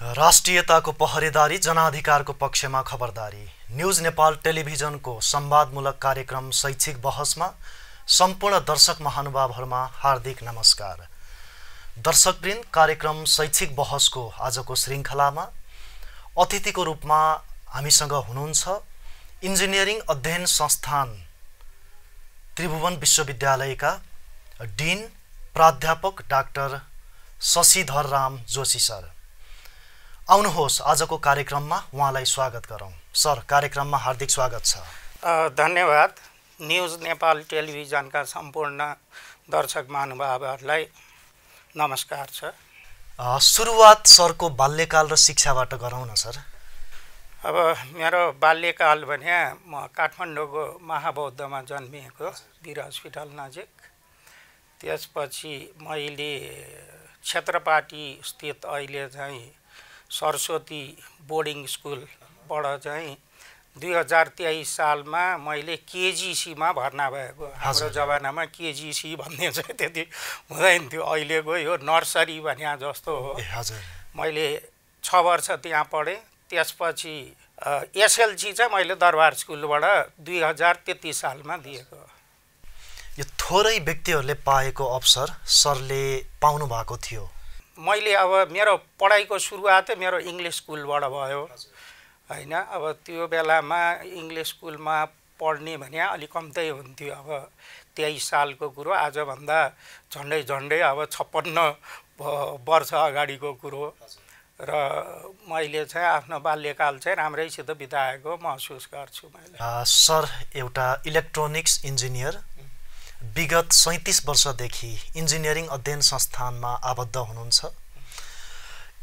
राष्ट्रियताको पहरेदारी जनाधिकारको पक्षमा खबरदारी न्यूज नेपाल टेलिभिजनको संवादमूलक कार्यक्रम शैक्षिक बहसमा सम्पूर्ण दर्शक महानुभावहरुमा हार्दिक नमस्कार। दर्शकवृन्द, कार्यक्रम शैक्षिक बहसको आजको श्रृंखलामा अतिथिको रूपमा हामीसँग हुनुहुन्छ इन्जिनियरिङ अध्ययन संस्थान त्रिभुवन विश्वविद्यालयका डिन प्राध्यापक डाक्टर शशिधर राम जोशी सर। आउनुहोस् आजको कार्यक्रममा उहाँलाई स्वागत गरौं। सर, कार्यक्रममा हार्दिक स्वागत छ। धन्यवाद। न्यूज नेपाल टेलिभिजनका सम्पूर्ण दर्शक महानुभावहरूलाई नमस्कार छ। सुरुवात सरको बाल्यकाल र शिक्षाबाट गरौं न सर। अब मेरो बाल्यकाल भने म काठमाडौँको महाबौद्धमा जन्मिएको, वीर हस्पिटल नजिक। त्यसपछि मैले क्षेत्रपाटी स्थित अहिले चाहिँ सरस्वती बोर्डिङ स्कुलबाट चाहिँ 2023 सालमा मैले केजीसीमा भर्ना भएको। हाम्रो जमानामा केजीसी भन्ने चाहिँ त्यति हुँदैन थियो, अहिलेको यो नर्सरी भन्या जस्तो हो। मैले 6 वर्ष त्यहाँ पढेँ। त्यसपछि एसएलसी चाहिँ मैले दरबार स्कुलबाट 2033 सालमा दिएको। यो थोरै व्यक्तिहरूले पाएको अवसर सरले पाउनु भएको थियो। मैले अब मेरो पढाइको सुरुवातै मेरो इङ्ग्लिस स्कुलबाट भयो हैन। अब त्यो बेलामा इङ्ग्लिस स्कुलमा पढ्ने भने अलिक कम्ती हुन्थ्यो। अब 23 सालको कुरो, आजभन्दा झन्डै अब 56 वर्ष अगाडिको कुरो। र मैले चाहिँ आफ्नो बाल्यकाल चाहिँ राम्रैसित बिताएको महसुस गर्छु मैले। सर एउटा इलेक्ट्रोनिक्स इन्जिनियर, विगत 37 वर्षदेखि इन्जिनियरिङ अध्ययन संस्थानमा आबद्ध हुनुहुन्छ।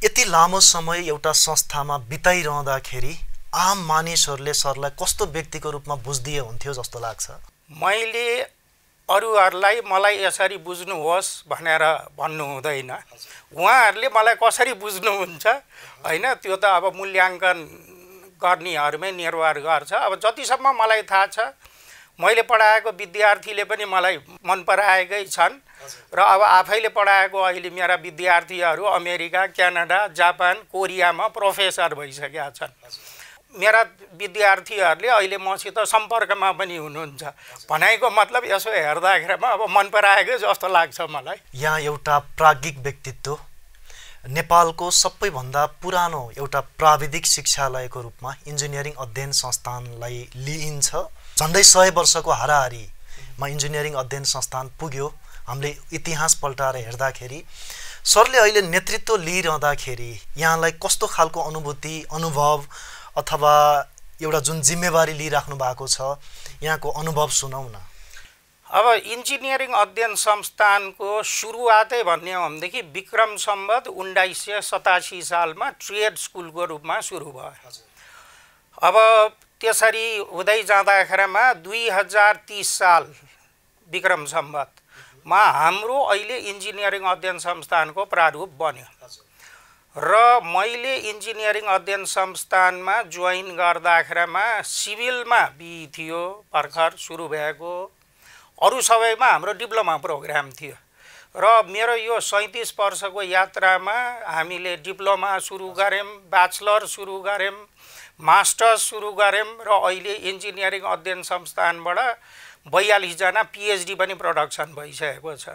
यति लामो समय एउटा संस्थामा बिताइरहँदाखेरि आम मानिसहरूले सरलाई कस्तो व्यक्तिको रूपमा बुझ्दिए हुन्थ्यो जस्तो लाग्छ? मैले अरूहरूलाई मलाई यसरी बुझ्नुहोस् भनेर भन्नु हुँदैन, उहाँहरूले मलाई कसरी बुझ्नुहुन्छ हैन, त्यो त अब मूल्याङ्कन गर्नेहरूमै निर्भर गर्छ। अब जतिसम्म मलाई थाहा छ, मैले पढाएको विद्यार्थीले पनि मलाई मन पराएकै छन् र अब आफैले पढाएको अहिले मेरा विद्यार्थीहरू अमेरिका, क्यानाडा, जापान, कोरियामा प्रोफेसर भइसकेका छन्। मेरा विद्यार्थीहरूले अहिले मसित सम्पर्कमा पनि हुनुहुन्छ। भनाइको मतलब यसो हेर्दाखेरिमा अब मन पराएकै जस्तो लाग्छ मलाई। यहाँ एउटा प्राज्ञिक व्यक्तित्व, नेपालको सबैभन्दा पुरानो एउटा प्राविधिक शिक्षालयको रूपमा इन्जिनियरिङ अध्ययन संस्थानलाई लिइन्छ। झन्डै 100 वर्षको हाराहारीमा इन्जिनियरिङ अध्ययन संस्थान पुग्यो। हामीले इतिहास पल्टाएर हेर्दाखेरि सरले अहिले नेतृत्व लिइरहँदाखेरि यहाँलाई कस्तो खालको अनुभूति, अनुभव अथवा एउटा जुन जिम्मेवारी लिइराख्नु भएको छ, यहाँको अनुभव सुनाउँ न। अब इन्जिनियरिङ अध्ययन संस्थानको सुरुवातै भन्ने हो भनेदेखि विक्रम सम्वत 1987 सालमा ट्रेड स्कुलको रूपमा सुरु भयो। अब त्यसरी हुँदै जाँदाखेरिमा 2030 साल विक्रम सम्वतमा हाम्रो अहिले इन्जिनियरिङ अध्ययन संस्थानको प्रारूप बन्यो र मैले इन्जिनियरिङ अध्ययन संस्थानमा जोइन गर्दाखेरिमा सिभिलमा बिई थियो, भर्खर सुरु भएको। अरू सबैमा हाम्रो डिप्लोमा प्रोग्राम थियो र मेरो यो 37 वर्षको यात्रामा हामीले डिप्लोमा सुरु गऱ्यौँ, ब्याचलर सुरु गऱ्यौँ, मास्टर्स सुरु गऱ्यौँ र अहिले इन्जिनियरिङ अध्ययन संस्थानबाट 42 जना पिएचडी पनि प्रोडक्सन भइसकेको छ।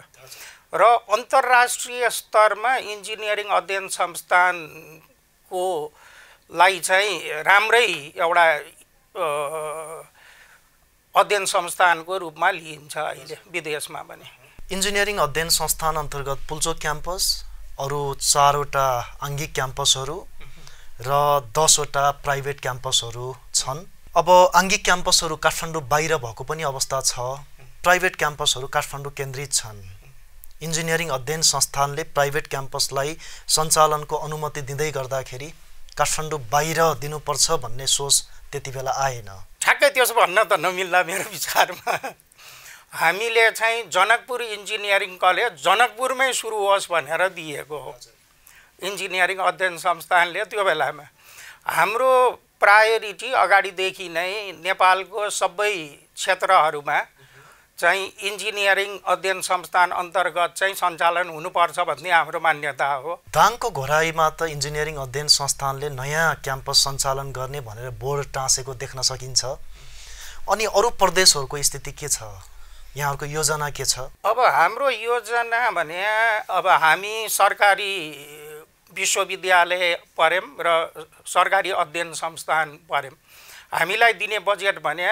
र अन्तर्राष्ट्रिय स्तरमा इन्जिनियरिङ अध्ययन संस्थानको लाई चाहिँ राम्रै एउटा अध्ययन संस्थानको रूपमा लिइन्छ अहिले विदेशमा पनि। इन्जिनियरिङ अध्ययन संस्थान अन्तर्गत पुल्चोक क्याम्पस, अरू 4 वटा आङ्गिक क्याम्पसहरू र 10 वटा प्राइभेट क्याम्पसहरू छन्। अब आङ्गिक क्याम्पसहरू काठमाडौँ बाहिर भएको पनि अवस्था छ, प्राइभेट क्याम्पसहरू काठमाडौँ केन्द्रित छन्। इन्जिनियरिङ अध्ययन संस्थानले प्राइभेट क्याम्पसलाई सञ्चालनको अनुमति दिँदै गर्दाखेरि काठमाडौँ बाहिर दिनुपर्छ भन्ने सोच त्यति बेला आएन। ठ्याक्कै त्यसो भन्न त नमिल्ला मेरो विचारमा। हामीले चाहिँ जनकपुर इन्जिनियरिङ कलेज जनकपुरमै सुरु होस् भनेर दिएको हो इन्जिनियरिङ अध्ययन संस्थानले। त्यो बेलामा हाम्रो प्रायोरिटी अगाडिदेखि नै नेपालको सबै क्षेत्रहरूमा चाहिँ इन्जिनियरिङ अध्ययन संस्थान अन्तर्गत चाहिँ सञ्चालन हुनुपर्छ भन्ने हाम्रो मान्यता हो। दाङको घोराईमा त इन्जिनियरिङ अध्ययन संस्थानले नयाँ क्याम्पस सञ्चालन गर्ने भनेर बोर्ड टाँसेको देख्न सकिन्छ। अनि अरू प्रदेशहरूको स्थिति के छ? यहाँहरूको योजना के छ? अब हाम्रो योजना भने अब हामी सरकारी विश्वविद्यालय पऱ्यौँ र सरकारी अध्ययन संस्थान पऱ्यौँ। हामीलाई दिने बजेट भने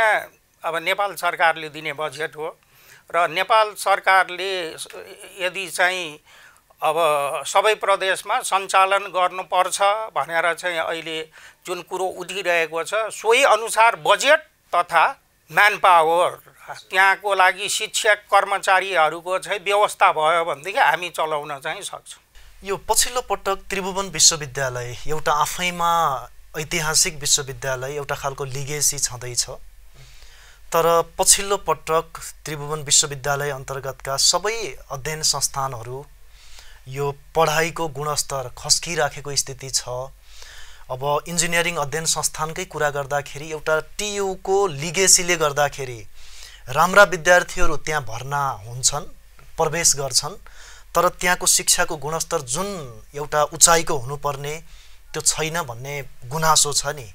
अब नेपाल सरकारले दिने बजेट हो र नेपाल सरकारले यदि चाहिँ अब सबै प्रदेशमा सञ्चालन गर्नुपर्छ भनेर चाहिँ अहिले जुन कुरो उठिरहेको छ सोही अनुसार बजेट तथा म्यान पावर त्यहाँको लागि शिक्षक कर्मचारीहरूको चाहिँ व्यवस्था भयो भनेदेखि हामी चलाउन चाहिँ सक्छौँ। यो पछिल्लो पटक त्रिभुवन विश्वविद्यालय एउटा आफैमा ऐतिहासिक विश्वविद्यालय, एउटा खालको लिगेसी छँदैछ। तर पछिल्लो पटक त्रिभुवन विश्वविद्यालय अन्तर्गतका सबै अध्ययन संस्थानहरू यो पढाइको गुणस्तर खस्किराखेको स्थिति छ। अब इन्जिनियरिङ अध्ययन संस्थानकै कुरा गर्दाखेरि एउटा टियुको लिगेसीले गर्दाखेरि राम्रा विद्यार्थीहरू त्यहाँ भर्ना हुन्छन्, प्रवेश गर्छन्, तर त्यहाँको शिक्षाको गुणस्तर जुन एउटा उचाइको हुनुपर्ने त्यो छैन भन्ने गुनासो छ नि।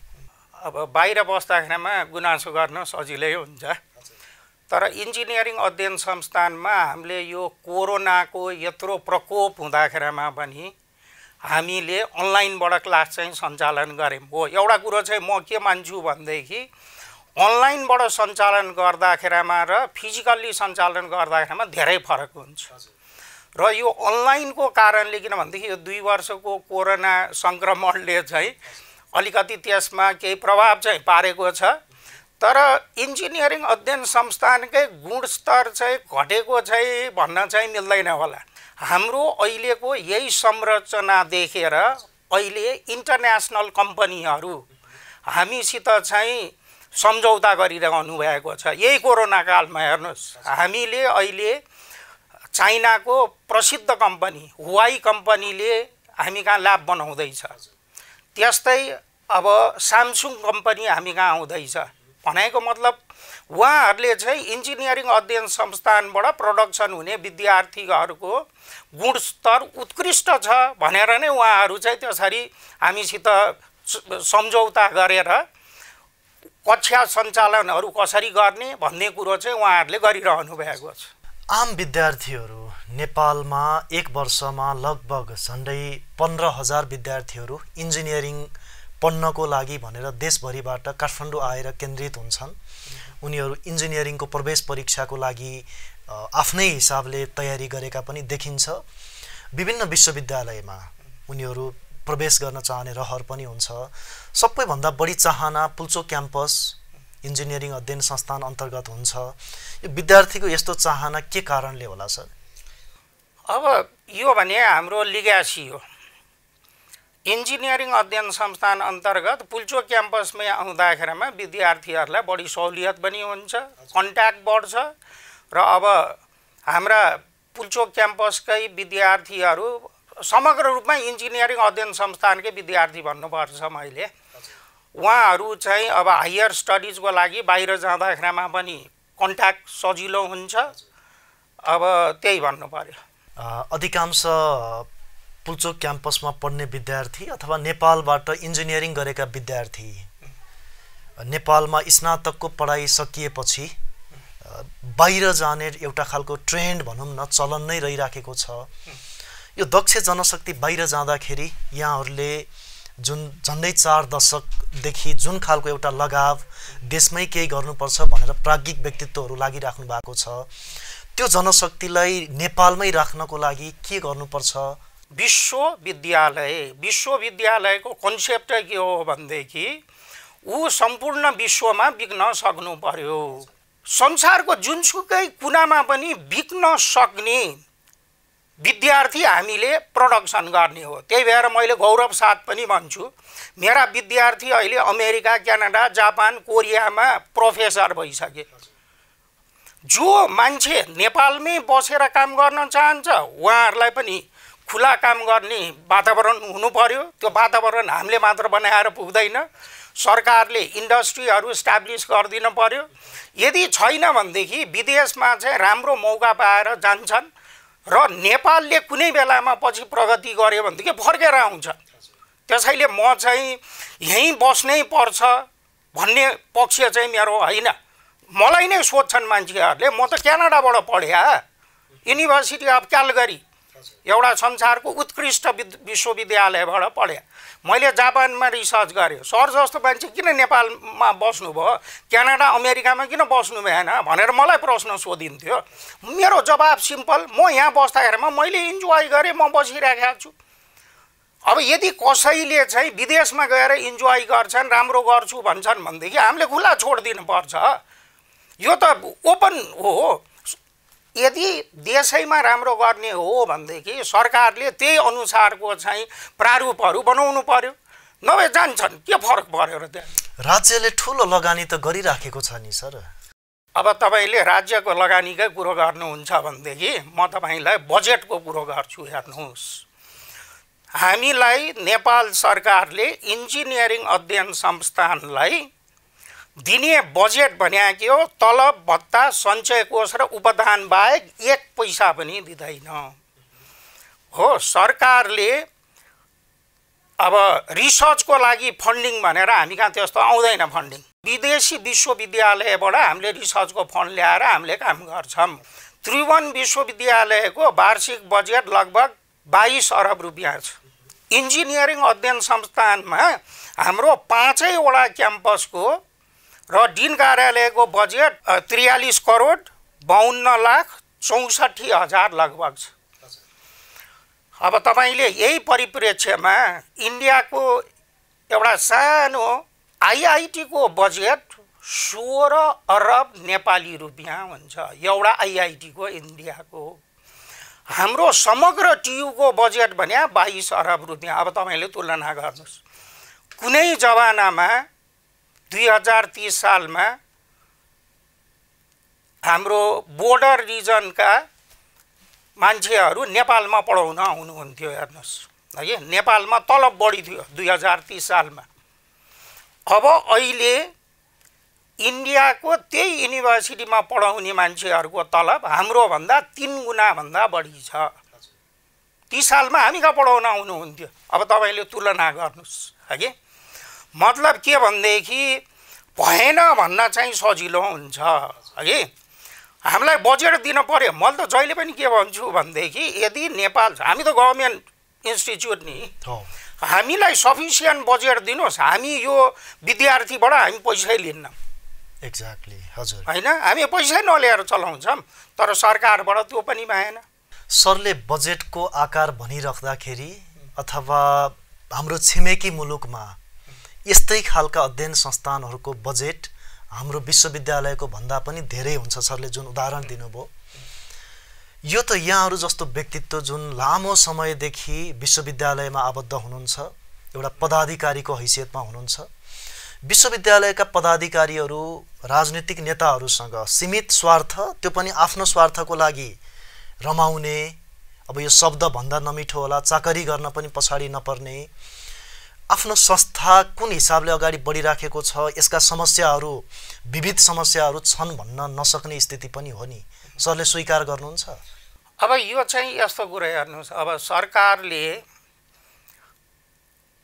अब बाहिर बस्दाखेरिमा गुनासो गर्न सजिलै हुन्छ, तर इन्जिनियरिङ अध्ययन संस्थानमा हामीले यो कोरोनाको यत्रो प्रकोप हुँदाखेरिमा पनि हामीले अनलाइनबाट क्लास चाहिँ सञ्चालन गऱ्यौँ। हो, एउटा कुरो चाहिँ म के मान्छु भनेदेखि अनलाइनबाट सञ्चालन गर्दाखेरिमा र फिजिकल्ली सञ्चालन गर्दाखेरिमा धेरै फरक हुन्छ। र यो अनलाइनको कारणले किन भनेदेखि यो 2 वर्षको कोरोना सङ्क्रमणले चाहिँ अलिकति त्यसमा केही प्रभाव चाहिँ पारेको छ। तर इन्जिनियरिङ अध्ययन संस्थानकै गुणस्तर चाहिँ घटेको चाहिँ भन्न चाहिँ मिल्दैन होला। हाम्रो अहिलेको यही संरचना देखेर अहिले इन्टरनेसनल कम्पनीहरू हामीसित चाहिँ सम्झौता गरिरहनु भएको छ। यही कोरोना कालमा हेर्नुहोस्, हामीले अहिले चाइनाको प्रसिद्ध कम्पनी हुवाई कम्पनीले हामी कहाँ ल्याब बनाउँदैछ, त्यस्तै अब स्यामसुङ कम्पनी हामी कहाँ आउँदैछ। भनेको मतलब उहाँहरूले चाहिँ इन्जिनियरिङ अध्ययन संस्थानबाट प्रोडक्सन हुने विद्यार्थीहरूको गुणस्तर उत्कृष्ट छ भनेर नै उहाँहरू चाहिँ त्यसरी हामीसित सम्झौता गरेर कक्षा सञ्चालनहरू कसरी गर्ने भन्ने कुरो चाहिँ उहाँहरूले गरिरहनु भएको छ। आम विद्यार्थीहरू नेपालमा एक वर्षमा लगभग झन्डै 15,000 विद्यार्थीहरू इन्जिनियरिङ पढ्नको लागि भनेर देशभरिबाट काठमाडौँ आएर केन्द्रित हुन्छन्। उनीहरू इन्जिनियरिङको प्रवेश परीक्षाको लागि आफ्नै हिसाबले तयारी गरेका पनि देखिन्छ। विभिन्न विश्वविद्यालयमा उनीहरू प्रवेश गर्न चाहने रहर पनि हुन्छ। सबैभन्दा बढी चाहना पुल्चोक क्याम्पस इन्जिनियरिङ अध्ययन संस्थान अन्तर्गत हुन्छ। यो विद्यार्थीको यस्तो चाहना के कारणले होला सर? अब यो भने हाम्रो लिग्यासी हो। इन्जिनियरिङ अध्ययन संस्थान अन्तर्गत पुल्चोक क्याम्पसमै आउँदाखेरिमा विद्यार्थीहरूलाई बढी सहुलियत पनि हुन्छ, कन्ट्याक्ट बढ्छ र अब हाम्रा पुल्चोक क्याम्पसकै विद्यार्थीहरू समग्र रूपमा इन्जिनियरिङ अध्ययन संस्थानकै विद्यार्थी भन्नुपर्छ मैले। उहाँहरू चाहिँ अब हायर स्टडिजको लागि बाहिर जाँदाखेरिमा पनि कन्ट्याक्ट सजिलो हुन्छ। अब त्यही भन्नु पर्यो। अधिकांश पुल्चोक क्याम्पसमा पढ्ने विद्यार्थी अथवा नेपालबाट इन्जिनियरिङ गरेका विद्यार्थी नेपालमा स्नातकको पढाइ सकिएपछि बाहिर जाने एउटा खालको ट्रेन्ड भनौँ न, चलन नै रहिराखेको छ। यो दक्ष जनशक्ति बाहिर जाँदाखेरि यहाँहरूले जुन झन्डै 4 दशकदेखि जुन खालको एउटा लगाव देशमै केही गर्नुपर्छ भनेर प्राज्ञिक व्यक्तित्वहरू लागिराख्नु भएको छ, त्यो जनशक्तिलाई नेपालमै राख्नको लागि के गर्नुपर्छ? विश्वविद्यालयको कन्सेप्ट के हो भनेदेखि ऊ सम्पूर्ण विश्वमा बिक्न सक्नु पर्यो। संसारको जुनसुकै कुनामा पनि बिक्न सक्ने विद्यार्थी हामीले प्रोडक्सन गर्ने हो। त्यही भएर मैले गौरव साथ पनि भन्छु, मेरा विद्यार्थी अहिले अमेरिका, क्यानाडा, जापान, कोरियामा प्रोफेसर भइसके। जो मान्छे नेपालमै बसेर काम गर्न चाहन्छ उहाँहरूलाई पनि खुला काम गर्ने वातावरण हुनु पर्यो। त्यो वातावरण हामीले मात्र बनाएर पुग्दैन, सरकारले इन्डस्ट्रीहरू इस्टाब्लिस गरिदिनु पर्यो। यदि छैन भनेदेखि विदेशमा चाहिँ राम्रो मौका पाएर जान्छन् र नेपालले कुनै बेलामा पछि प्रगति गर्यो भनेदेखि फर्केर आउँछ। त्यसैले म चाहिँ यहीँ बस्नै पर्छ भन्ने पक्ष चाहिँ मेरो होइन। मलाई नै सोध्छन् मान्छेहरूले, म त क्यानाडाबाट पढेँ, युनिभर्सिटी अफ क्यालगरी, एउटा संसारको उत्कृष्ट विश्वविद्यालयबाट पढेँ। मैले जापानमा रिसर्च गरेँ। सर जस्तो मान्छे किन नेपालमा बस्नुभयो, क्यानाडा अमेरिकामा किन बस्नु भएन भनेर मलाई प्रश्न सोधिन्थ्यो। मेरो जवाब सिम्पल, म यहाँ बस्दाखेरिमा मैले इन्जोय गरेँ, म बसिरहेको छु। अब यदि कसैले चाहिँ विदेशमा गएर इन्जोय गर्छन्, राम्रो गर्छु भन्छन् भनेदेखि हामीले खुला छोडिदिनु पर्छ। यो त ओपन हो। यदि देशैमा राम्रो गर्ने हो भनेदेखि सरकारले त्यही अनुसारको चाहिँ प्रारूपहरू बनाउनु पर्यो, नभए जान्छन्, के फरक पर्यो र त्यहाँ। राज्यले ठुलो लगानी त गरिराखेको छ नि सर। अब तपाईँले राज्यको लगानीकै कुरो गर्नुहुन्छ भनेदेखि म तपाईँलाई बजेटको कुरो गर्छु। हेर्नुहोस्, हामीलाई नेपाल सरकारले इन्जिनियरिङ अध्ययन संस्थानलाई दिने बजेट भनेको हो तलब भत्ता सञ्चय कोष र उपदान बाहेक 1 पैसा पनि दिँदैन हो। सरकारले अब रिसर्चको लागि फन्डिङ भनेर हामी कहाँ त्यस्तो आउँदैन फन्डिङ। विदेशी विश्वविद्यालयबाट हामीले रिसर्चको फन्ड ल्याएर हामीले काम गर्छौँ। त्रिभुवन विश्वविद्यालयको वार्षिक बजेट लगभग 22 अरब रुपियाँ छ। इन्जिनियरिङ अध्ययन संस्थानमा हाम्रो 5वटा क्याम्पसको र डिन कार्यालयको बजेट 43 करोड 52,64,000 लगभग छ। अब तपाईले यही परिप्रेक्ष्यमा इन्डियाको एउटा सानो आईआईटी को बजेट 16 अरब नेपाली रुपियाँ हुन्छ। एउटा आईआईटी को इन्डियाको। हाम्रो समग्र टियु को बजेट भने 22 अरब रुपियाँ। अब तपाईले तुलना गर्नुस्, कुनै जमानामा 2030 सालमा हाम्रो बोर्डर रिजनका मान्छेहरू नेपालमा पढाउन आउनुहुन्थ्यो। हेर्नुस् है, नेपालमा तलब बढी थियो 2030 सालमा। अब अहिले इन्डियाको त्यही युनिभर्सिटीमा पढाउने मान्छेहरूको तलब हाम्रो भन्दा 3 गुणा भन्दा बढी छ। 30 सालमा हामी कहाँ पढाउन आउनुहुन्थ्यो। अब तपाईले तुलना गर्नुस् है। मतलब के भन्देखि भएन भन्न चाहिँ सजिलो हुन्छ है। हामीलाई बजेट दिन पर्यो। मैले त जहिले पनि के भन्छु भन्देखि यदि नेपाल, हामी त गभर्नमेन्ट इन्स्टिट्युट नि, हामीलाई सफिसियन्ट बजेट दिनुहोस्। हामी यो विद्यार्थीबाट हामी पैसै लिन्न। एक्ज्याक्टली हजुर, हैन, हामी पैसै नलिएर चलाउँछौँ, तर सरकारबाट त्यो पनि भएन। सरले बजेटको आकार भनिराख्दाखेरि अथवा हाम्रो छिमेकी मुलुकमा यस्तै खालका अध्ययन संस्थानहरूको बजेट हाम्रो विश्वविद्यालयको भन्दा पनि धेरै हुन्छ। सरले जुन उदाहरण दिनुभयो, यो त यहाँहरू जस्तो व्यक्तित्व जुन लामो समयदेखि विश्वविद्यालयमा आबद्ध हुनुहुन्छ, एउटा पदाधिकारीको हैसियतमा हुनुहुन्छ, विश्वविद्यालयका पदाधिकारीहरू राजनीतिक नेताहरूसँग सीमित स्वार्थ, त्यो पनि आफ्नो स्वार्थको लागि रमाउने, अब यो शब्द भन्दा नमिठो होला, चाकरी गर्न पनि पछाडि नपर्ने, आफ्नो संस्था कुन हिसाबले अगाडि बढिराखेको छ, यसका समस्याहरू, विविध समस्याहरू छन् भन्न नसक्ने स्थिति पनि हो नि। सरले स्वीकार गर्नुहुन्छ? अब यो चाहिँ यस्तो कुरा हेर्नुहोस्, अब सरकारले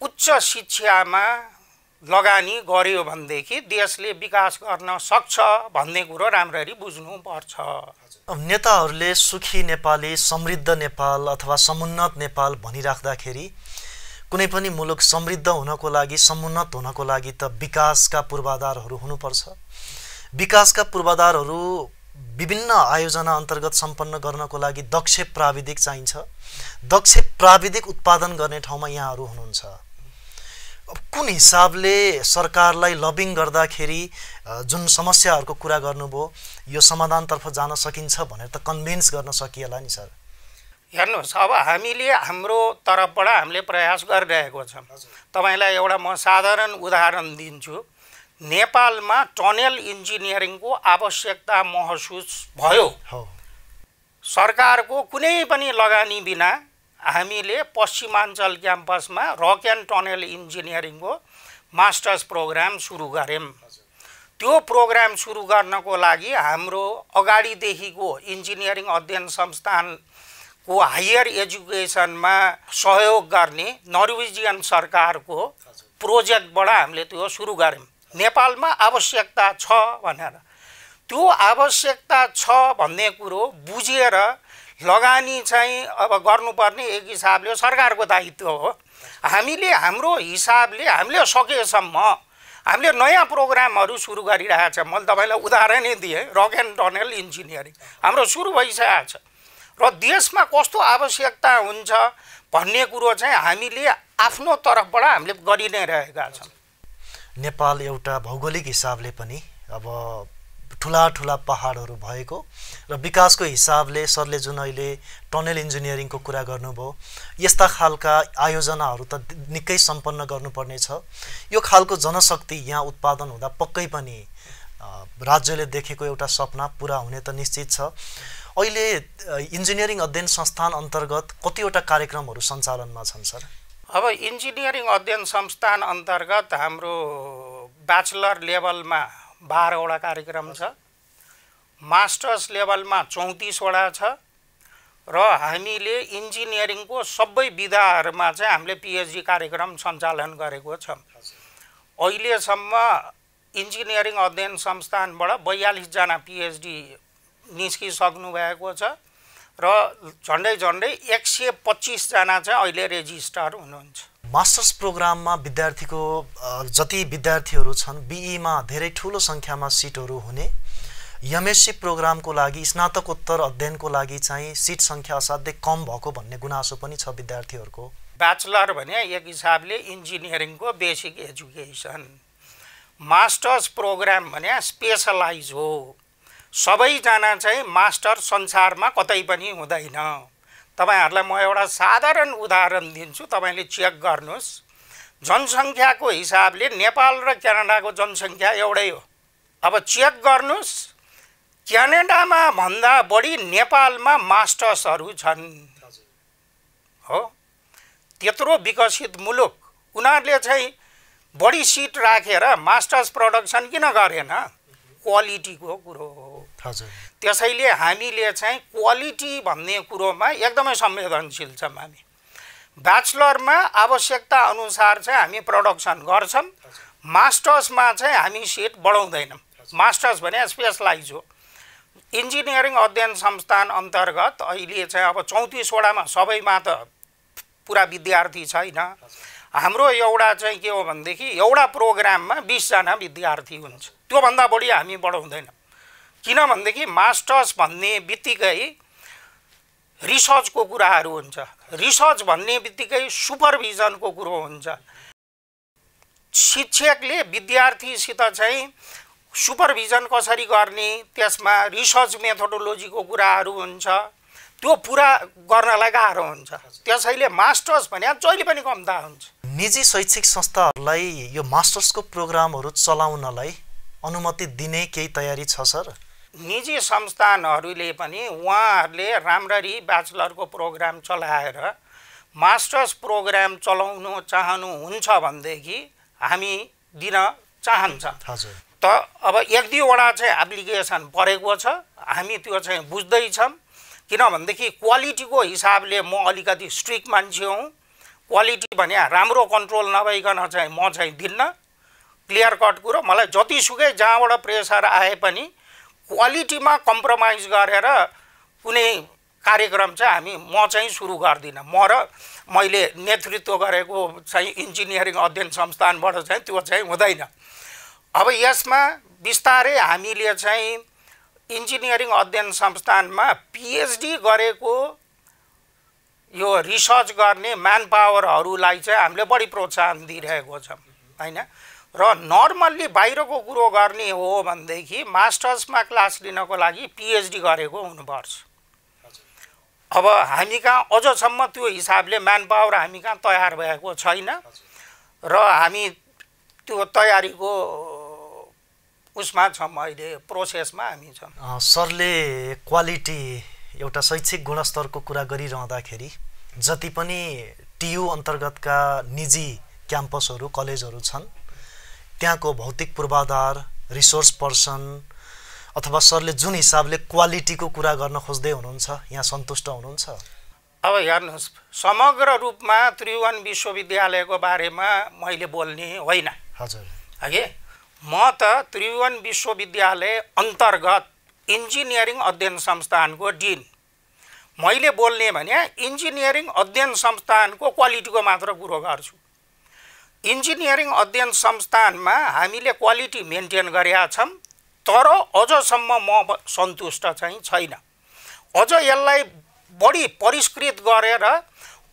उच्च शिक्षामा लगानी गर्यो भनेदेखि देशले विकास गर्न सक्छ भन्ने कुरो राम्ररी बुझ्नुपर्छ। नेताहरूले सुखी नेपाली, समृद्ध नेपाल अथवा समुन्नत नेपाल भनिराख्दाखेरि कुनै पनि मुलुक समृद्ध हुनको लागि, समुन्नत हुनको लागि त विकासका पूर्वाधारहरू हुनुपर्छ। विकासका पूर्वाधारहरू विभिन्न आयोजना अन्तर्गत सम्पन्न गर्नको लागि दक्ष प्राविधिक चाहिन्छ। दक्ष प्राविधिक उत्पादन गर्ने ठाउँमा यहाँहरू हुनुहुन्छ। कुन हिसाबले सरकारलाई लबिङ गर्दाखेरि जुन समस्याहरूको कुरा गर्नुभयो, यो समाधानतर्फ जान सकिन्छ भनेर त कन्भिन्स गर्न सकिएला नि सर? हेर्नुहोस्, अब हामीले हाम्रो तर्फबाट हामीले प्रयास गरिरहेको छौँ। तपाईँलाई एउटा म साधारण उदाहरण दिन्छु। नेपालमा टनल इन्जिनियरिङको आवश्यकता महसुस भयो। सरकारको कुनै पनि लगानी बिना हामीले पश्चिमाञ्चल क्याम्पसमा रक एन्ड टनल इन्जिनियरिङको मास्टर्स प्रोग्राम सुरु गऱ्यौँ। त्यो प्रोग्राम सुरु गर्नको लागि हाम्रो अगाडिदेखिको इन्जिनियरिङ अध्ययन संस्थानको हायर एजुकेसनमा सहयोग गर्ने नर्वेजियन सरकारको प्रोजेक्टबाट हामीले त्यो सुरु गऱ्यौँ। नेपालमा आवश्यकता छ भनेर, त्यो आवश्यकता छ भन्ने कुरो बुझेर लगानी चाहिँ अब गर्नुपर्ने एक हिसाबले सरकारको दायित्व हो। हामीले हाम्रो हिसाबले हामीले सकेसम्म हामीले नयाँ प्रोग्रामहरू सुरु गरिरहेको छ। मैले तपाईँलाई उदाहरणै दिएँ, रक एन्ड टनल इन्जिनियरिङ हाम्रो सुरु भइसकेको छ र देशमा कस्तो आवश्यकता हुन्छ भन्ने कुरो चाहिँ हामीले आफ्नो तर्फबाट हामीले गरि नै रहेका छौँ। नेपाल एउटा भौगोलिक हिसाबले पनि अब ठुला ठुला पहाडहरू भएको र विकासको हिसाबले सरले जुन अहिले टनल इन्जिनियरिङको कुरा गर्नुभयो, यस्ता खालका आयोजनाहरू त निकै सम्पन्न गर्नुपर्ने छ। यो खालको जनशक्ति यहाँ उत्पादन हुँदा पक्कै पनि राज्यले देखेको एउटा सपना पुरा हुने त निश्चित छ। अहिले इन्जिनियरिङ अध्ययन संस्थान अन्तर्गत कतिवटा कार्यक्रमहरू सञ्चालनमा छन् सर? अब इन्जिनियरिङ अध्ययन संस्थान अन्तर्गत हाम्रो ब्याचलर लेभलमा 12 वटा कार्यक्रम छ, मास्टर्स लेभलमा 34 वटा छ र हामीले इन्जिनियरिङको सबै विधाहरूमा चाहिँ हामीले पिएचडी कार्यक्रम सञ्चालन गरेको छौँ। अहिलेसम्म इन्जिनियरिङ अध्ययन संस्थानबाट 42 जना पिएचडी निस्किसक्नु भएको छ र झन्डै 125 जना चाहिँ अहिले रेजिस्टर हुनुहुन्छ। मास्टर्स प्रोग्राममा विद्यार्थीको जति विद्यार्थीहरू छन्, बीईमा धेरै ठुलो सङ्ख्यामा सिटहरू हुने, एमएससी प्रोग्रामको लागि स्नातकोत्तर अध्ययनको लागि चाहिँ सिट सङ्ख्या असाध्यै कम भएको भन्ने गुनासो पनि छ विद्यार्थीहरूको। ब्याचलर भने एक हिसाबले इन्जिनियरिङको बेसिक एजुकेसन, मास्टर्स प्रोग्राम भने स्पेसलाइज हो। सबैजना चाहिँ मास्टर संसारमा कतै पनि हुँदैन। तपाईहरुलाई म एउटा साधारण उदाहरण दिन्छु, तपाईले चेक गर्नुस्। जनसङ्ख्याको हिसाबले नेपाल र क्यानाडाको जनसङ्ख्या एउटै हो। अब चेक गर्नुस्, क्यानाडामा भन्दा बढी नेपालमा मास्टर्सहरू छन्। हो, त्यत्रो विकसित मुलुक, उनीहरूले चाहिँ बढी सिट राखेर मास्टर्स प्रोडक्सन किन गरेन? क्वालिटीको कुरो हो। त्यसैले हामीले चाहिँ क्वालिटी भन्ने कुरोमा एकदमै संवेदनशील छौँ। हामी ब्याचलरमा आवश्यकता अनुसार चाहिँ हामी प्रोडक्सन गर्छौँ, मास्टर्समा चाहिँ हामी सिट बढाउँदैनौँ। मास्टर्स भने स्पेसलाइज हो। इन्जिनियरिङ अध्ययन संस्थान अन्तर्गत अहिले चाहिँ अब 34 वटामा सबैमा त पुरा विद्यार्थी छैन। हाम्रो एउटा चाहिँ के हो भनेदेखि एउटा प्रोग्राममा 20 जना विद्यार्थी हुन्छ, त्योभन्दा बढी हामी बढाउँदैनौँ। किनभनेदेखि मास्टर्स भन्ने बित्तिकै रिसर्चको कुराहरू हुन्छ, रिसर्च भन्ने बित्तिकै सुपरभिजनको कुरो हुन्छ। शिक्षकले विद्यार्थीसित चाहिँ सुपरभिजन कसरी गर्ने, त्यसमा रिसर्च मेथोडोलोजीको कुराहरू हुन्छ, त्यो पुरा गर्नलाई गाह्रो हुन्छ। त्यसैले मास्टर्स भने जहिले पनि कम्ता हुन्छ। निजी शैक्षिक संस्थाहरूलाई यो मास्टर्सको प्रोग्रामहरू चलाउनलाई अनुमति दिने केही तयारी छ सर? निजी संस्थानहरूले पनि उहाँहरूले राम्ररी ब्याचलरको प्रोग्राम चलाएर मास्टर्स प्रोग्राम चलाउनु चाहनुहुन्छ भनेदेखि हामी दिन चाहन्छ। त अब 1-2 चाहिँ एप्लिकेसन परेको छ, हामी त्यो चाहिँ बुझ्दैछौँ। किनभनेदेखि क्वालिटीको हिसाबले म अलिकति स्ट्रिक्ट मान्छे हुँ। क्वालिटी भने राम्रो कन्ट्रोल नभइकन चाहिँ म चाहिँ दिन्न। क्लियर कट कुरो, मलाई जतिसुकै जहाँबाट प्रेसर आए पनि क्वालिटीमा कम्प्रोमाइज गरेर कुनै कार्यक्रम चाहिँ म चाहिँ सुरु गर्दिनँ। मैले नेतृत्व गरेको चाहिँ इन्जिनियरिङ अध्ययन संस्थानबाट चाहिँ त्यो चाहिँ हुँदैन। अब यसमा बिस्तारै हामीले चाहिँ इन्जिनियरिङ अध्ययन संस्थानमा पिएचडी गरेको यो रिसर्च गर्ने म्यान पावरहरूलाई चाहिँ हामीले बढी प्रोत्साहन दिइरहेको छौँ हैन। र नर्मल्ली बाहिरको कुरो गर्ने हो भनेदेखि मास्टर्समा क्लास लिनको लागि पिएचडी गरेको हुनुपर्छ। अब हामी कहाँ अझसम्म त्यो हिसाबले म्यान पावर हामी कहाँ तयार भएको छैन र हामी त्यो तयारीको उसमा छौँ, अहिले प्रोसेसमा हामी छौँ। सरले क्वालिटी एउटा शैक्षिक गुणस्तरको कुरा गरिरहँदाखेरि जति पनि टियु अन्तर्गतका निजी क्याम्पसहरू कलेजहरू छन् त्यहाँको भौतिक पूर्वाधार रिसोर्स पर्सन अथवा सरले जुन हिसाबले क्वालिटीको कुरा गर्न खोज्दै हुनुहुन्छ यहाँ सन्तुष्ट हुनुहुन्छ? अब हेर्नुहोस्, समग्र रूपमा त्रिभुवन विश्वविद्यालयको बारेमा मैले बोल्ने होइन। हजुर। हगे म त त्रिभुवन विश्वविद्यालय अन्तर्गत इन्जिनियरिङ अध्ययन संस्थानको डिन। मैले बोल्ने भने इन्जिनियरिङ अध्ययन संस्थानको क्वालिटीको मात्र कुरो गर्छु। इन्जिनियरिङ अध्ययन संस्थानमा हामीले क्वालिटी मेन्टेन गरेका छौँ, तर अझसम्म म सन्तुष्ट चाहिँ छैन। अझ यसलाई बढी परिष्कृत गरेर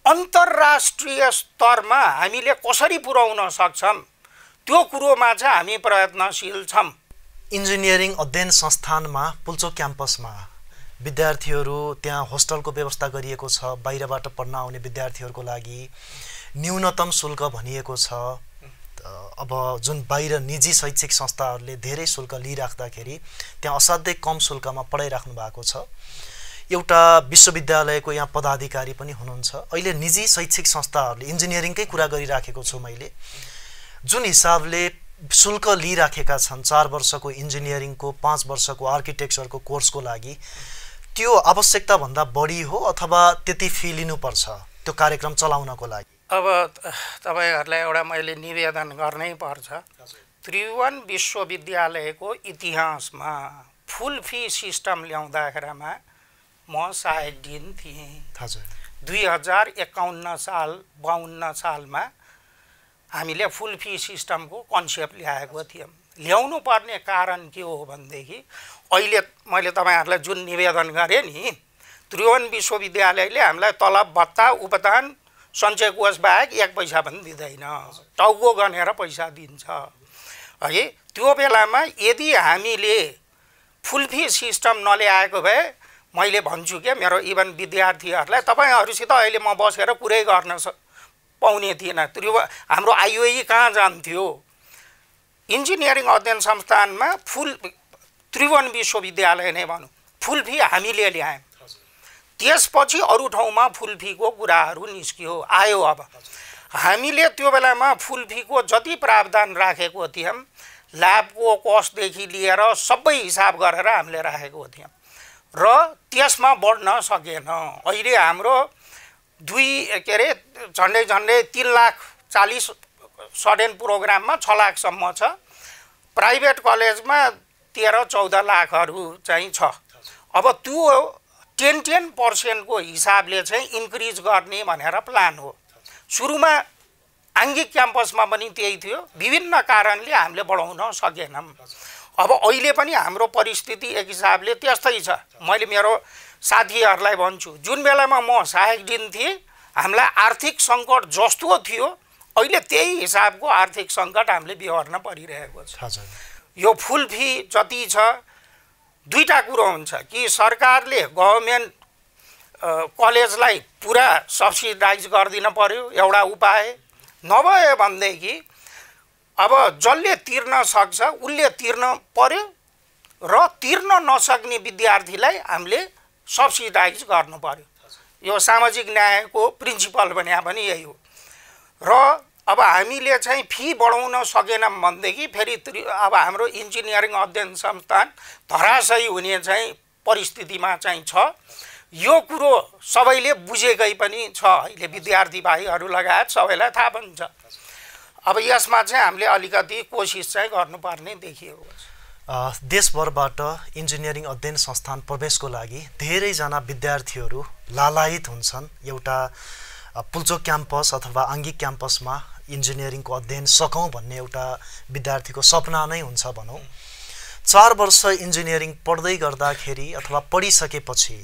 अन्तर्राष्ट्रिय स्तरमा हामीले कसरी पुर्याउन सक्छौँ त्यो कुरोमा चाहिँ हामी प्रयत्नशील छौँ। इन्जिनियरिङ अध्ययन संस्थानमा पुल्चोक क्याम्पसमा विद्यार्थीहरू त्यहाँ होस्टलको व्यवस्था गरिएको छ, बाहिरबाट पढ्न आउने विद्यार्थीहरूको लागि न्यूनतम शुल्क भनिएको छ। अब जुन बाहिर निजी शैक्षिक संस्थाहरूले धेरै शुल्क लिइराख्दाखेरि त्यहाँ असाध्यै कम शुल्कमा पढाइराख्नु भएको छ। एउटा विश्वविद्यालयको यहाँ पदाधिकारी पनि हुनुहुन्छ। अहिले निजी शैक्षिक संस्थाहरूले इन्जिनियरिङकै कुरा गरिराखेको छु मैले, जुन हिसाबले शुल्क लिइराखेका छन् 4 वर्षको इन्जिनियरिङको 5 वर्षको आर्किटेक्चरको कोर्सको लागि, त्यो आवश्यकताभन्दा बढी हो अथवा त्यति फी लिनुपर्छ त्यो कार्यक्रम चलाउनको लागि? अब तपाईहरुलाई एउटा मैले निवेदन गर्नै पर्छ। त्रिभुवन विश्वविद्यालयको इतिहासमा फुल फी सिस्टम ल्याउँदाखेरिमा म सहायक डिन थिएँ। हजुर। 2051 साल 52 सालमा हामीले फुल फी सिस्टमको कन्सेप्ट ल्याएको थियौँ। ल्याउनु पर्ने कारण के हो भनेदेखि अहिले मैले तपाईहरुलाई जुन निवेदन गरेँ नि, त्रिभुवन विश्वविद्यालयले हामीलाई तलब भत्ता उपदान सञ्चय कोष बाहेक 1 पैसा पनि दिँदैन, टाउको गनेर पैसा दिन्छ है। त्यो बेलामा यदि हामीले फुल फी सिस्टम नल्याएको भए मैले भन्छु के मेरो इभन विद्यार्थीहरूलाई तपाईहरुसित अहिले म बसेर कुरै गर्न पाउने थिएन। हाम्रो आयुई कहाँ जान्थ्यो? इन्जिनियरिङ अध्ययन संस्थानमा फुल त्रिभुवन विश्वविद्यालय नै भनौँ फुल फी हामीले ल्यायौँ। त्यसपछि अरू ठाउँमा फुल फीको कुराहरू निस्कियो आयो। अब हामीले त्यो बेलामा फुल फीको जति प्रावधान राखेको थियौँ, ल्याबको कस्टदेखि लिएर सबै हिसाब गरेर हामीले राखेको थियौँ र त्यसमा बढ्न सकेन। अहिले हाम्रो झन्डै 3,40,000 स्टुडेन्ट प्रोग्राममा 6 लाखसम्म छ। प्राइभेट कलेजमा 13-14 लाखहरू चाहिँ छ। अब त्यो 10% को हिसाबले चाहिँ इन्क्रिज गर्ने भनेर प्लान हो। सुरुमा आङ्गिक क्याम्पसमा पनि त्यही थियो, विभिन्न कारणले हामीले बढाउन सकेनौँ। अब अहिले पनि हाम्रो परिस्थिति एक हिसाबले त्यस्तै छ। मैले मेरो साथीहरूलाई भन्छु, जुन बेलामा म सहायक डिन थिएँ हामीलाई आर्थिक सङ्कट जस्तो थियो अहिले त्यही हिसाबको आर्थिक सङ्कट हामीले बिहोर्न परिरहेको छ। यो फुल फी जति छ, दुईटा कुरो हुन्छ कि सरकारले गभर्नमेन्ट कलेजलाई पुरा सब्सिडाइज गरिदिन पर्यो, एउटा उपाय। नभए भनेदेखि अब जसले तिर्न सक्छ उसले तिर्न पर्यो र तिर्न नसक्ने विद्यार्थीलाई हामीले सब्सिडाइज गर्नु पर्यो। यो सामाजिक न्यायको प्रिन्सिपल भने पनि यही हो। र अब हामीले चाहिँ फी बढाउन सकेनौँ भनेदेखि फेरि अब हाम्रो इन्जिनियरिङ अध्ययन संस्थान धराशयी हुने चाहिँ परिस्थितिमा चाहिँ छ। यो कुरो सबैले बुझेकै पनि छ, अहिले विद्यार्थी भाइहरू लगायत सबैलाई थाहा पनि छ। अब यसमा चाहिँ हामीले अलिकति कोसिस चाहिँ गर्नुपर्ने देखिएको छ। देशभरबाट इन्जिनियरिङ अध्ययन संस्थान प्रवेशको लागि धेरैजना विद्यार्थीहरू लालायित हुन्छन्। एउटा पुल्चोक क्याम्पस अथवा आङ्गिक क्याम्पसमा इन्जिनियरिङको अध्ययन सकौँ भन्ने एउटा विद्यार्थीको सपना नै हुन्छ भनौँ। 4 वर्ष इन्जिनियरिङ पढ्दै गर्दाखेरि अथवा पढिसकेपछि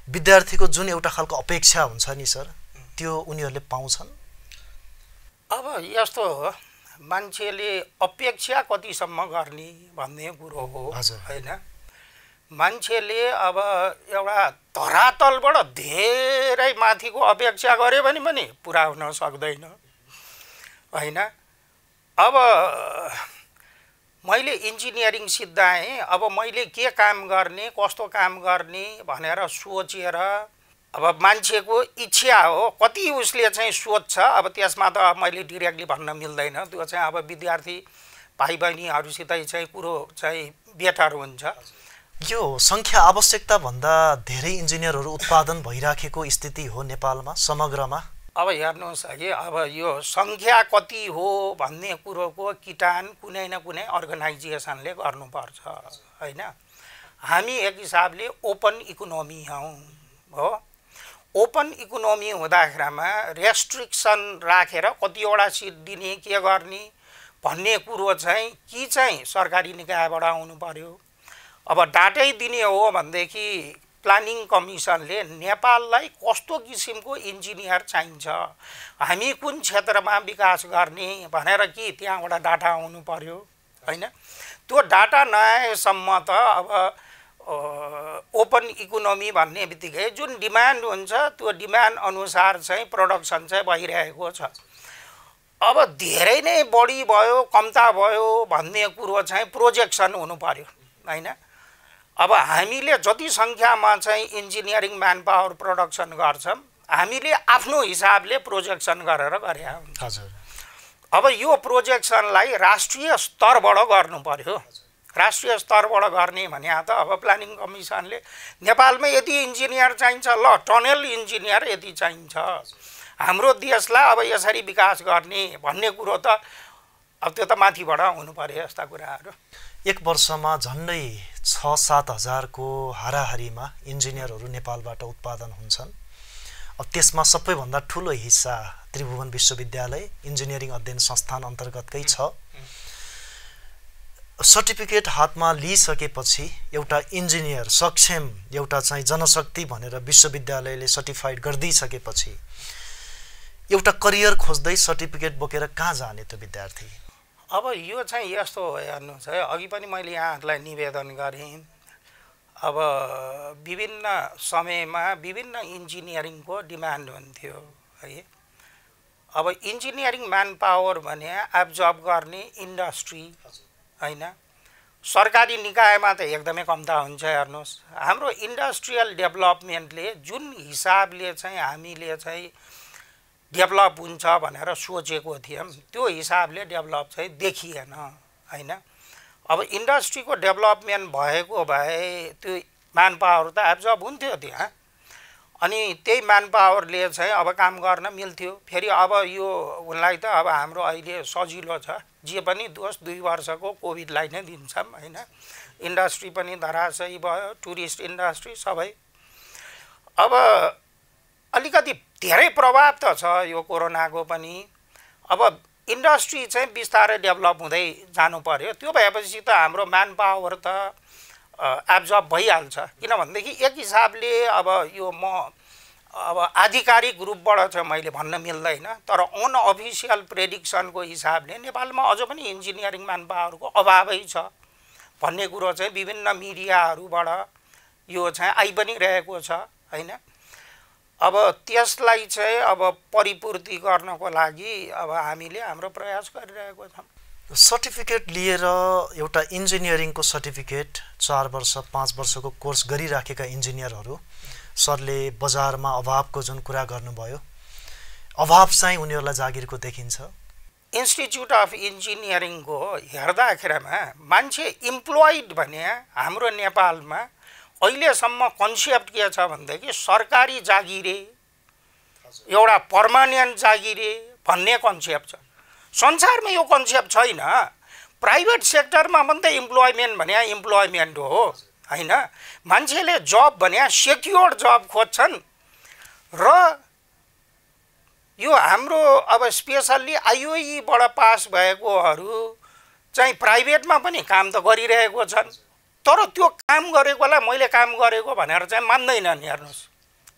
विद्यार्थीको जुन एउटा खालको अपेक्षा हुन्छ नि सर, त्यो उनीहरूले पाउँछन्? अब यस्तो हो, मान्छेले अपेक्षा कतिसम्म गर्ने भन्ने कुरो हो हैन। मान्छेले अब एउटा धरातलबाट धेरै माथिको अपेक्षा गर्यो भने पनि पुरा हुन सक्दैन हैन। अब मैले इन्जिनियरिङ सिद्धाएँ, अब मैले के काम गर्ने कस्तो काम गर्ने भनेर सोचेर अब मान्छेको इच्छा हो, कति उसले चाहिँ सोध्छ, अब त्यसमा त मैले डिरेक्टली भन्न मिल्दैन, त्यो चाहिँ अब विद्यार्थी भाइ बहिनीहरूसितै चाहिँ कुरो चाहिँ बेटर हुन्छ। यो सङ्ख्या आवश्यकता भन्दा धेरै इन्जिनियरहरू उत्पादन भइराखेको स्थिति हो नेपालमा समग्रमा। अब हेर्नुहोस् कि अब यो सङ्ख्या कति हो भन्ने कुरोको किटान कुनै न कुनै अर्गनाइजेसनले गर्नुपर्छ होइन। हामी एक हिसाबले ओपन इकोनोमी हौँ हो। ओपन इकोनोमी हुँदाखेरिमा रेस्ट्रिक्सन राखेर कतिवटा सिट दिने के गर्ने भन्ने कुरो चाहिँ कि चाहिँ सरकारी निकायबाट आउनु पर्यो। अब डाटै दिने हो भनेदेखि प्लानिङ कमिसनले नेपाललाई कस्तो किसिमको इन्जिनियर चाहिन्छ, हामी कुन क्षेत्रमा विकास गर्ने भनेर कि त्यहाँबाट डाटा आउनु पर्यो होइन। त्यो डाटा नआएसम्म त अब ओपन इकोनोमी भन्ने बित्तिकै जुन डिमान्ड हुन्छ त्यो डिमान्ड अनुसार चाहिँ प्रोडक्सन चाहिँ भइरहेको छ। अब धेरै नै बढी भयो कम्ता भयो भन्ने कुरो चाहिँ प्रोजेक्सन हुनु पर्यो होइन। अब हामीले जति सङ्ख्यामा चाहिँ इन्जिनियरिङ म्यान पावर प्रोडक्सन गर्छौँ हामीले आफ्नो हिसाबले प्रोजेक्सन गरेर गरे हुन्छ। हजुर। अब यो प्रोजेक्सनलाई राष्ट्रिय स्तरबाट गर्नु पर्यो। राष्ट्रिय स्तरबाट गर्ने भने त अब प्लानिङ कमिसनले नेपालमा यति इन्जिनियर चाहिन्छ, ल टनल इन्जिनियर यति चाहिन्छ, हाम्रो देशलाई अब यसरी विकास गर्ने भन्ने कुरो त अब त्यो त माथिबाट हुनु पर्यो यस्ता कुराहरू। एक वर्षमा झन्डै 6-7 हजारको हाराहारीमा इन्जिनियरहरू नेपालबाट उत्पादन हुन्छन्। अब त्यसमा सबैभन्दा ठुलो हिस्सा त्रिभुवन विश्वविद्यालय इन्जिनियरिङ अध्ययन संस्थान अन्तर्गतकै छ। सर्टिफिकेट हातमा लिइसकेपछि एउटा इन्जिनियर सक्षम एउटा चाहिँ जनशक्ति भनेर विश्वविद्यालयले सर्टिफाइड गरिदिइसकेपछि एउटा करियर खोज्दै सर्टिफिकेट बोकेर कहाँ जाने त विद्यार्थी? अब यो चाहिँ यस्तो हो, हेर्नुहोस् है, अघि पनि मैले यहाँहरूलाई निवेदन गरेँ। अब विभिन्न समयमा विभिन्न इन्जिनियरिङको डिमान्ड हुन्थ्यो है। अब इन्जिनियरिङ म्यान पावर भने एब्जर्ब गर्ने इन्डस्ट्री होइन, सरकारी निकायमा त एकदमै कम्ता हुन्छ। हेर्नुहोस् हाम्रो इन्डस्ट्रियल डेभलपमेन्टले जुन हिसाबले चाहिँ हामीले चाहिँ डेभलप हुन्छ भनेर सोचेको थियौँ त्यो हिसाबले डेभलप चाहिँ देखिएन होइन। अब इन्डस्ट्रीको डेभलपमेन्ट भएको भए त्यो म्यान पावर त एब्जर्ब हुन्थ्यो त्यहाँ, अनि त्यही म्यान पावरले चाहिँ अब काम गर्न मिल्थ्यो। फेरि अब यो उनलाई त अब हाम्रो अहिले सजिलो छ, जे पनि दोष 2 वर्षको कोभिडलाई नै दिन्छौँ होइन। इन्डस्ट्री पनि धराशयी भयो, टुरिस्ट इन्डस्ट्री सबै। अब अलिकति धेरै प्रभाव त छ यो कोरोनाको पनि। अब इन्डस्ट्री चाहिँ बिस्तारै डेभलप हुँदै जानु पर्यो। त्यो भएपछि त हाम्रो म्यान पावर त एब्जर्ब भइहाल्छ। किनभनेदेखि एक हिसाबले अब यो म अब आधिकारिक रूपबाट चाहिँ मैले भन्न मिल्दैन, तर अनअफिसियल प्रेडिक्सनको हिसाबले नेपालमा अझ पनि इन्जिनियरिङ म्यान पावरको अभावै छ भन्ने कुरो चाहिँ विभिन्न मिडियाहरूबाट यो चाहिँ आइ पनि रहेको छ होइन। अब त्यसलाई चाहिँ अब परिपूर्ति गर्नको लागि अब हामीले हाम्रो प्रयास गरिरहेको छौँ। सर्टिफिकेट लिएर एउटा इन्जिनियरिङको सर्टिफिकेट 4 वर्ष 5 वर्षको कोर्स गरिराखेका इन्जिनियरहरू सरले बजारमा अभावको जुन कुरा गर्नुभयो, अभाव चाहिँ उनीहरूलाई जागिरको देखिन्छ। इन्स्टिट्युट अफ इन्जिनियरिङको हेर्दाखेरिमा मान्छे इम्प्लोइड भने हाम्रो नेपालमा अहिलेसम्म कन्सेप्ट के छ भनेदेखि सरकारी जागिरे एउटा पर्मानेन्ट जागिरे भन्ने कन्सेप्ट छ। संसारमा यो कन्सेप्ट छैन। प्राइभेट सेक्टरमा पनि त इम्प्लोइमेन्ट भने इम्प्लोइमेन्ट हो होइन। मान्छेले जब भने सेक्योर्ड जब खोज्छन् र यो हाम्रो अब स्पेसल्ली आइओईबाट पास भएकोहरू चाहिँ प्राइभेटमा पनि काम त गरिरहेको छन्, तर त्यो काम गरेकोलाई मैले काम गरेको भनेर चाहिँ मान्दैनन्। हेर्नुहोस्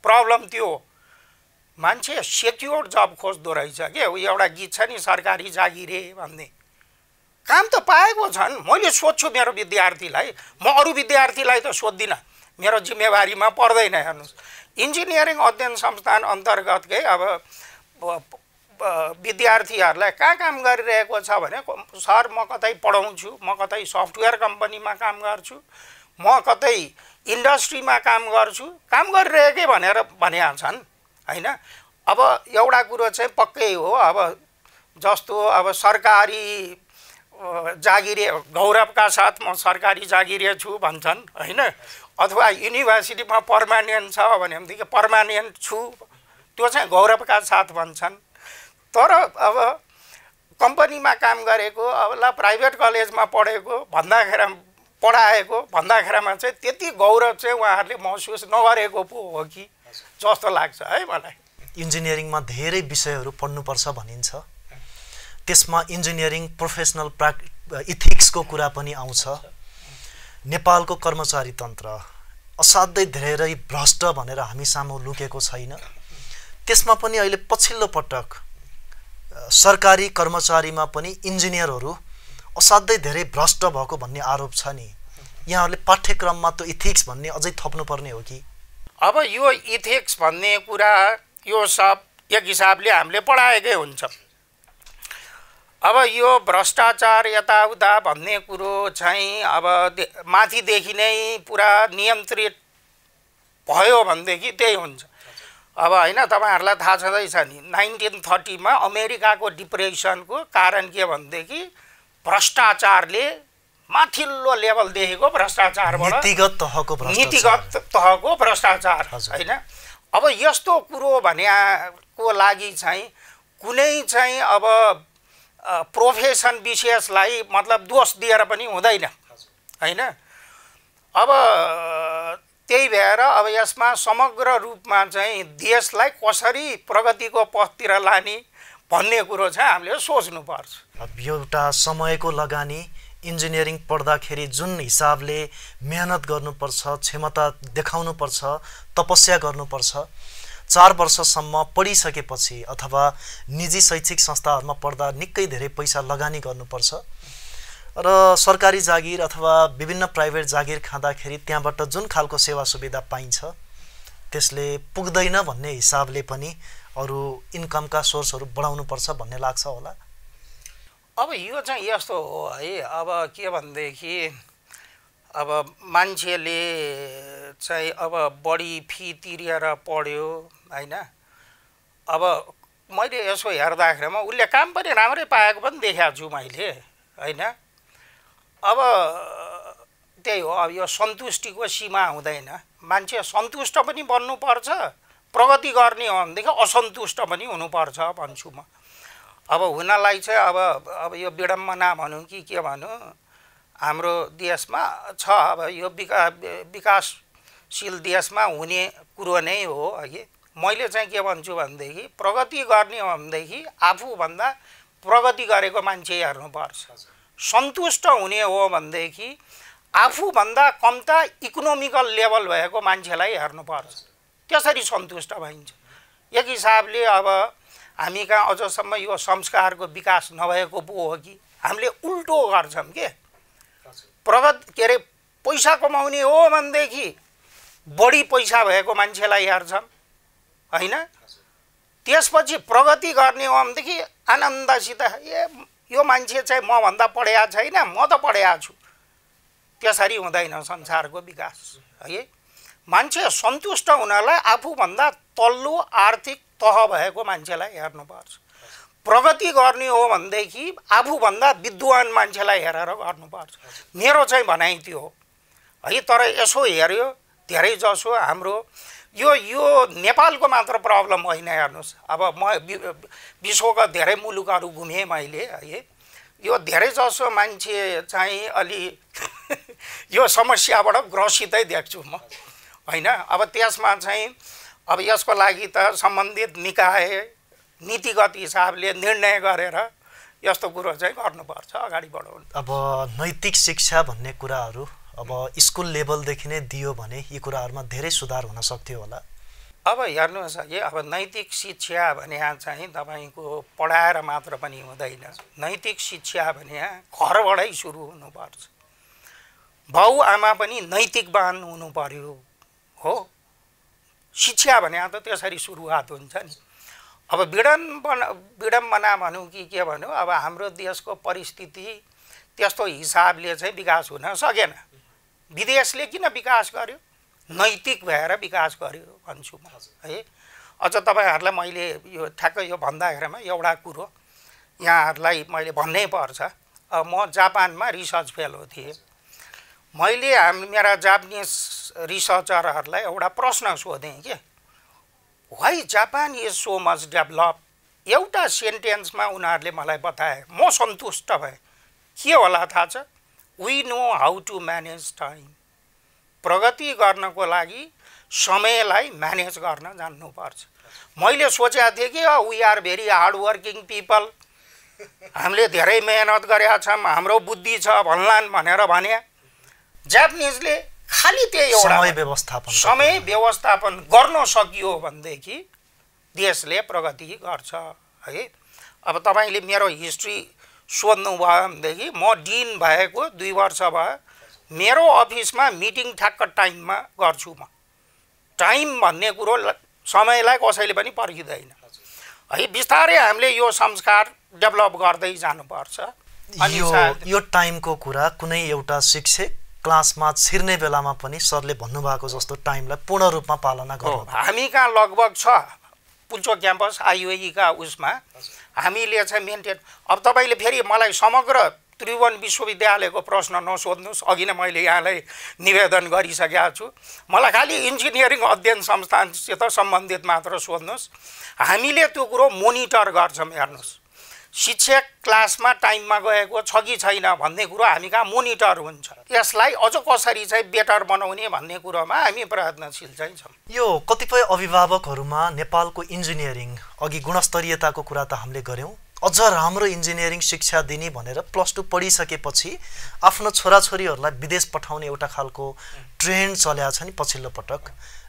प्रब्लम त्यो हो, मान्छे सेक्योर्ड जब खोज्दो रहेछ के। एउटा गीत छ नि सरकारी जागिरे भन्ने, काम त पाएको छन्। मैले सोध्छु मेरो विद्यार्थीलाई, म अरू विद्यार्थीलाई त सोध्दिनँ, मेरो जिम्मेवारीमा पर्दैन। हेर्नुहोस् इन्जिनियरिङ अध्ययन संस्थान अन्तर्गतकै अब विद्यार्थीहरूलाई कहाँ काम गरिरहेको छ भने सर म कतै पढाउँछु, म कतै सफ्टवेयर कम्पनीमा काम गर्छु, म कतै इन्डस्ट्रीमा काम गर्छु, काम गरिरहेकै भनेर भनेका छन् हैन। अब एउटा कुरो चाहिँ पक्कै हो, अब जस्तो अब सरकारी जागिरे गौरवका साथ म सरकारी जागिरे छु भन्छन् हैन, अथवा युनिभर्सिटीमा पर्मानेन्ट छ भनेदेखि पर्मानेन्ट छु, त्यो चाहिँ गौरवका साथ भन्छन्। तर अब कम्पनीमा काम गरेको, अब ल प्राइभेट कलेजमा पढाएको भन्दाखेरिमा चाहिँ त्यति गौरव चाहिँ उहाँहरूले महसुस नगरेको पो हो कि जस्तो लाग्छ है मलाई। इन्जिनियरिङमा धेरै विषयहरू पढ्नुपर्छ भनिन्छ, त्यसमा इन्जिनियरिङ प्रोफेसनल इथिक्सको कुरा पनि आउँछ। नेपालको कर्मचारी तन्त्र असाध्यै धेरै भ्रष्ट भनेर हामी सामु लुकेको छैन, त्यसमा पनि अहिले पछिल्लो पटक सरकारी कर्मचारीमा पनि इन्जिनियरहरू असाध्यै धेरै भ्रष्ट भएको भन्ने आरोप छ नि। यहाँहरूले पाठ्यक्रममा त्यो इथिक्स भन्ने अझै थप्नुपर्ने हो कि? अब यो इथिक्स भन्ने कुरा यो सब एक हिसाबले हामीले पढाएकै हुन्छ। अब यो भ्रष्टाचार यताउता भन्ने कुरो चाहिँ अब माथिदेखि नै पुरा नियन्त्रित भयो भनेदेखि त्यही हुन्छ। अब होइन, तपाईँहरूलाई थाहा छँदैछ नि 1930 मा अमेरिकाको डिप्रेसनको कारण के भनेदेखि भ्रष्टाचारले माथिल्लो लेभलदेखिको भ्रष्टाचारबाट नीतिगत तहको भ्रष्टाचार होइन। अब यस्तो कुरो भनेको लागि चाहिँ कुनै चाहिँ अब प्रोफेसन विशेषलाई मतलब दोष दिएर पनि हुँदैन हैन। अब त्यही भएर अब यसमा समग्र रूपमा चाहिँ देशलाई कसरी प्रगतिको पथतिर लाने भन्ने कुरो चाहिँ हामीले सोच्नुपर्छ। अब एउटा समयको लगानी, इन्जिनियरिङ पढ्दाखेरि जुन हिसाबले मेहनत गर्नुपर्छ, क्षमता देखाउनुपर्छ, तपस्या गर्नुपर्छ, 4 वर्षसम्म पढिसकेपछि अथवा निजी शैक्षिक संस्थाहरूमा पढ्दा निकै धेरै पैसा लगानी गर्नुपर्छ र सरकारी जागिर अथवा विभिन्न प्राइभेट जागिर खाँदाखेरि त्यहाँबाट जुन खालको सेवा सुविधा पाइन्छ त्यसले पुग्दैन भन्ने हिसाबले पनि अरू इन्कमका सोर्सहरू बढाउनुपर्छ भन्ने लाग्छ होला। अब यो चाहिँ यस्तो हो है, अब के भनेदेखि अब मान्छेले चाहिँ अब बढी फी तिरेर पढ्यो हैन। अब मैले यसो हेर्दाखेरिमा उसले काम पनि राम्रै पाएको पनि देखाएको छु मैले हैन। अब त्यही हो, अब यो सन्तुष्टिको सीमा हुँदैन, मान्छे सन्तुष्ट पनि बन्नुपर्छ, प्रगति गर्ने हो भनेदेखि असन्तुष्ट पनि हुनुपर्छ भन्छु म। अब हुनलाई चाहिँ अब यो विडम्बना भनौँ कि के भनौँ, हाम्रो देशमा छ अब यो विकासशील देशमा हुने कुरो नै हो है। मैले चाहिँ के भन्छु भनेदेखि प्रगति गर्ने हो भनेदेखि आफूभन्दा प्रगति गरेको मान्छे हेर्नुपर्छ। सन्तुष्ट हुने हो भनेदेखि आफूभन्दा कम्ता इकोनोमिकल लेभल भएको मान्छेलाई हेर्नुपर्छ, त्यसरी सन्तुष्ट भइन्छ। एक हिसाबले अब हामी कहाँ अझसम्म यो संस्कारको विकास नभएको पो हो कि हामीले उल्टो गर्छौँ के। के अरे पैसा कमाउने हो भनेदेखि बढी पैसा भएको मान्छेलाई हेर्छौँ हैन। त्यसपछि प्रगति गर्ने हो भनेदेखि आनन्दसित यो मान्छे चाहिँ मभन्दा पढेको छैन, म त पढेको छु। त्यसरी हुँदैन संसारको विकास है। मान्छे सन्तुष्ट हुनलाई आफूभन्दा तल्लो आर्थिक तह भएको मान्छेलाई हेर्नुपर्छ। प्रगति गर्ने हो भनेदेखि आफूभन्दा विद्वान मान्छेलाई हेरेर गर्नुपर्छ। मेरो चाहिँ भनाइ त्यो हो है। तर यसो हेऱ्यो धेरै जसो हाम्रो यो नेपालको मात्र प्रब्लम होइन, हेर्नुहोस्। अब म विश्वका धेरै मुलुकहरू घुमेँ मैले है। यो धेरै जसो मान्छे चाहिँ अलि यो समस्याबाट ग्रसितै देख्छु म हैन। अब त्यसमा चाहिँ अब यसको लागि त सम्बन्धित निकाय नीतिगत हिसाबले निर्णय गरेर यस्तो कुरो चाहिँ गर्नुपर्छ, अगाडि बढाउनु। अब नैतिक शिक्षा भन्ने कुराहरू अब स्कुल लेभलदेखि नै दियो भने यी कुराहरूमा धेरै सुधार हुन सक्थ्यो होला। अब हेर्नुहोस् है, अब नैतिक शिक्षा भने चाहिँ तपाईँको पढाएर मात्र पनि हुँदैन। नैतिक शिक्षा भने घरबाटै सुरु हुनुपर्छ। बाउ आमा पनि नैतिकवान हुनु पर्यो हो। शिक्षा भने त त्यसरी सुरुवात हुन्छ नि। अब विडम्बना भनौँ कि के भनौँ, अब हाम्रो देशको परिस्थिति त्यस्तो हिसाबले चाहिँ विकास हुन सकेन। विदेशले किन विकास गर्यो? नैतिक भएर विकास गर्यो भन्छु म है। अझ तपाईँहरूलाई मैले यो ठ्याक्कै यो भन्दाखेरिमा एउटा कुरो यहाँहरूलाई मैले भन्नै पर्छ। म जापानमा रिसर्च फेलो थिएँ। मैले मेरा जापानिज रिसर्चरहरूलाई एउटा प्रश्न सोधेँ कि why Japan is so much develop. एउटा सेन्टेन्समा उनीहरूले मलाई बताए, म सन्तुष्ट भएँ। के होला थाहा छ? We know how to manage time. प्रगति गर्नको लागि समयलाई म्यानेज गर्न जान्नुपर्छ। मैले सोचेको थिएँ कि we are very hard working people, हामीले धेरै मेहनत गरेका छौँ, हाम्रो बुद्धि छ भन्लान् भनेर भने। जापानिजले खालि त्यही एउटा समय व्यवस्थापन गर्न सकियो भनेदेखि देशले प्रगति गर्छ है। अब तपाईँले मेरो हिस्ट्री सोध्नुभयो भनेदेखि म डिन भएको 2 वर्ष भयो। मेरो अफिसमा मिटिङ ठ्याक्क टाइममा गर्छु म। टाइम भन्ने कुरो समयलाई कसैले पनि पर्खिँदैन है। बिस्तारै हामीले यो संस्कार डेभलप गर्दै जानुपर्छ। यो टाइमको कुरा कुनै एउटा शिक्षक क्लासमा छिर्ने बेलामा पनि सरले भन्नुभएको जस्तो टाइमलाई पूर्ण रूपमा पालना गर्नु। हामी कहाँ लगभग छ पुल्चोक क्याम्पस आइओई का उसमा हामीले चाहिँ मेन्टेन। अब तपाईँले फेरि मलाई समग्र त्रिभुवन विश्वविद्यालयको प्रश्न नसोध्नुहोस्, अघि नै मैले यहाँलाई निवेदन गरिसकेको छु। मलाई खालि इन्जिनियरिङ अध्ययन संस्थानसित सम्बन्धित मात्र सोध्नुहोस्। हामीले त्यो कुरो मोनिटर गर्छौँ। हेर्नुहोस्, शिक्षक क्लासमा टाइममा गएको छ कि छैन भन्ने कुरो हामी कहाँ मोनिटर हुन्छ। यसलाई अझ कसरी चाहिँ बेटर बनाउने भन्ने कुरोमा हामी प्रयत्नशील चाहिँ छौँ। यो कतिपय अभिभावकहरूमा नेपालको इन्जिनियरिङ अघि गुणस्तरीयताको कुरा त हामीले गऱ्यौँ, अझ राम्रो इन्जिनियरिङ शिक्षा दिने भनेर +2 पढिसकेपछि आफ्नो छोराछोरीहरूलाई विदेश पठाउने एउटा खालको ट्रेन्ड चलेको छ नि पछिल्लो पटक।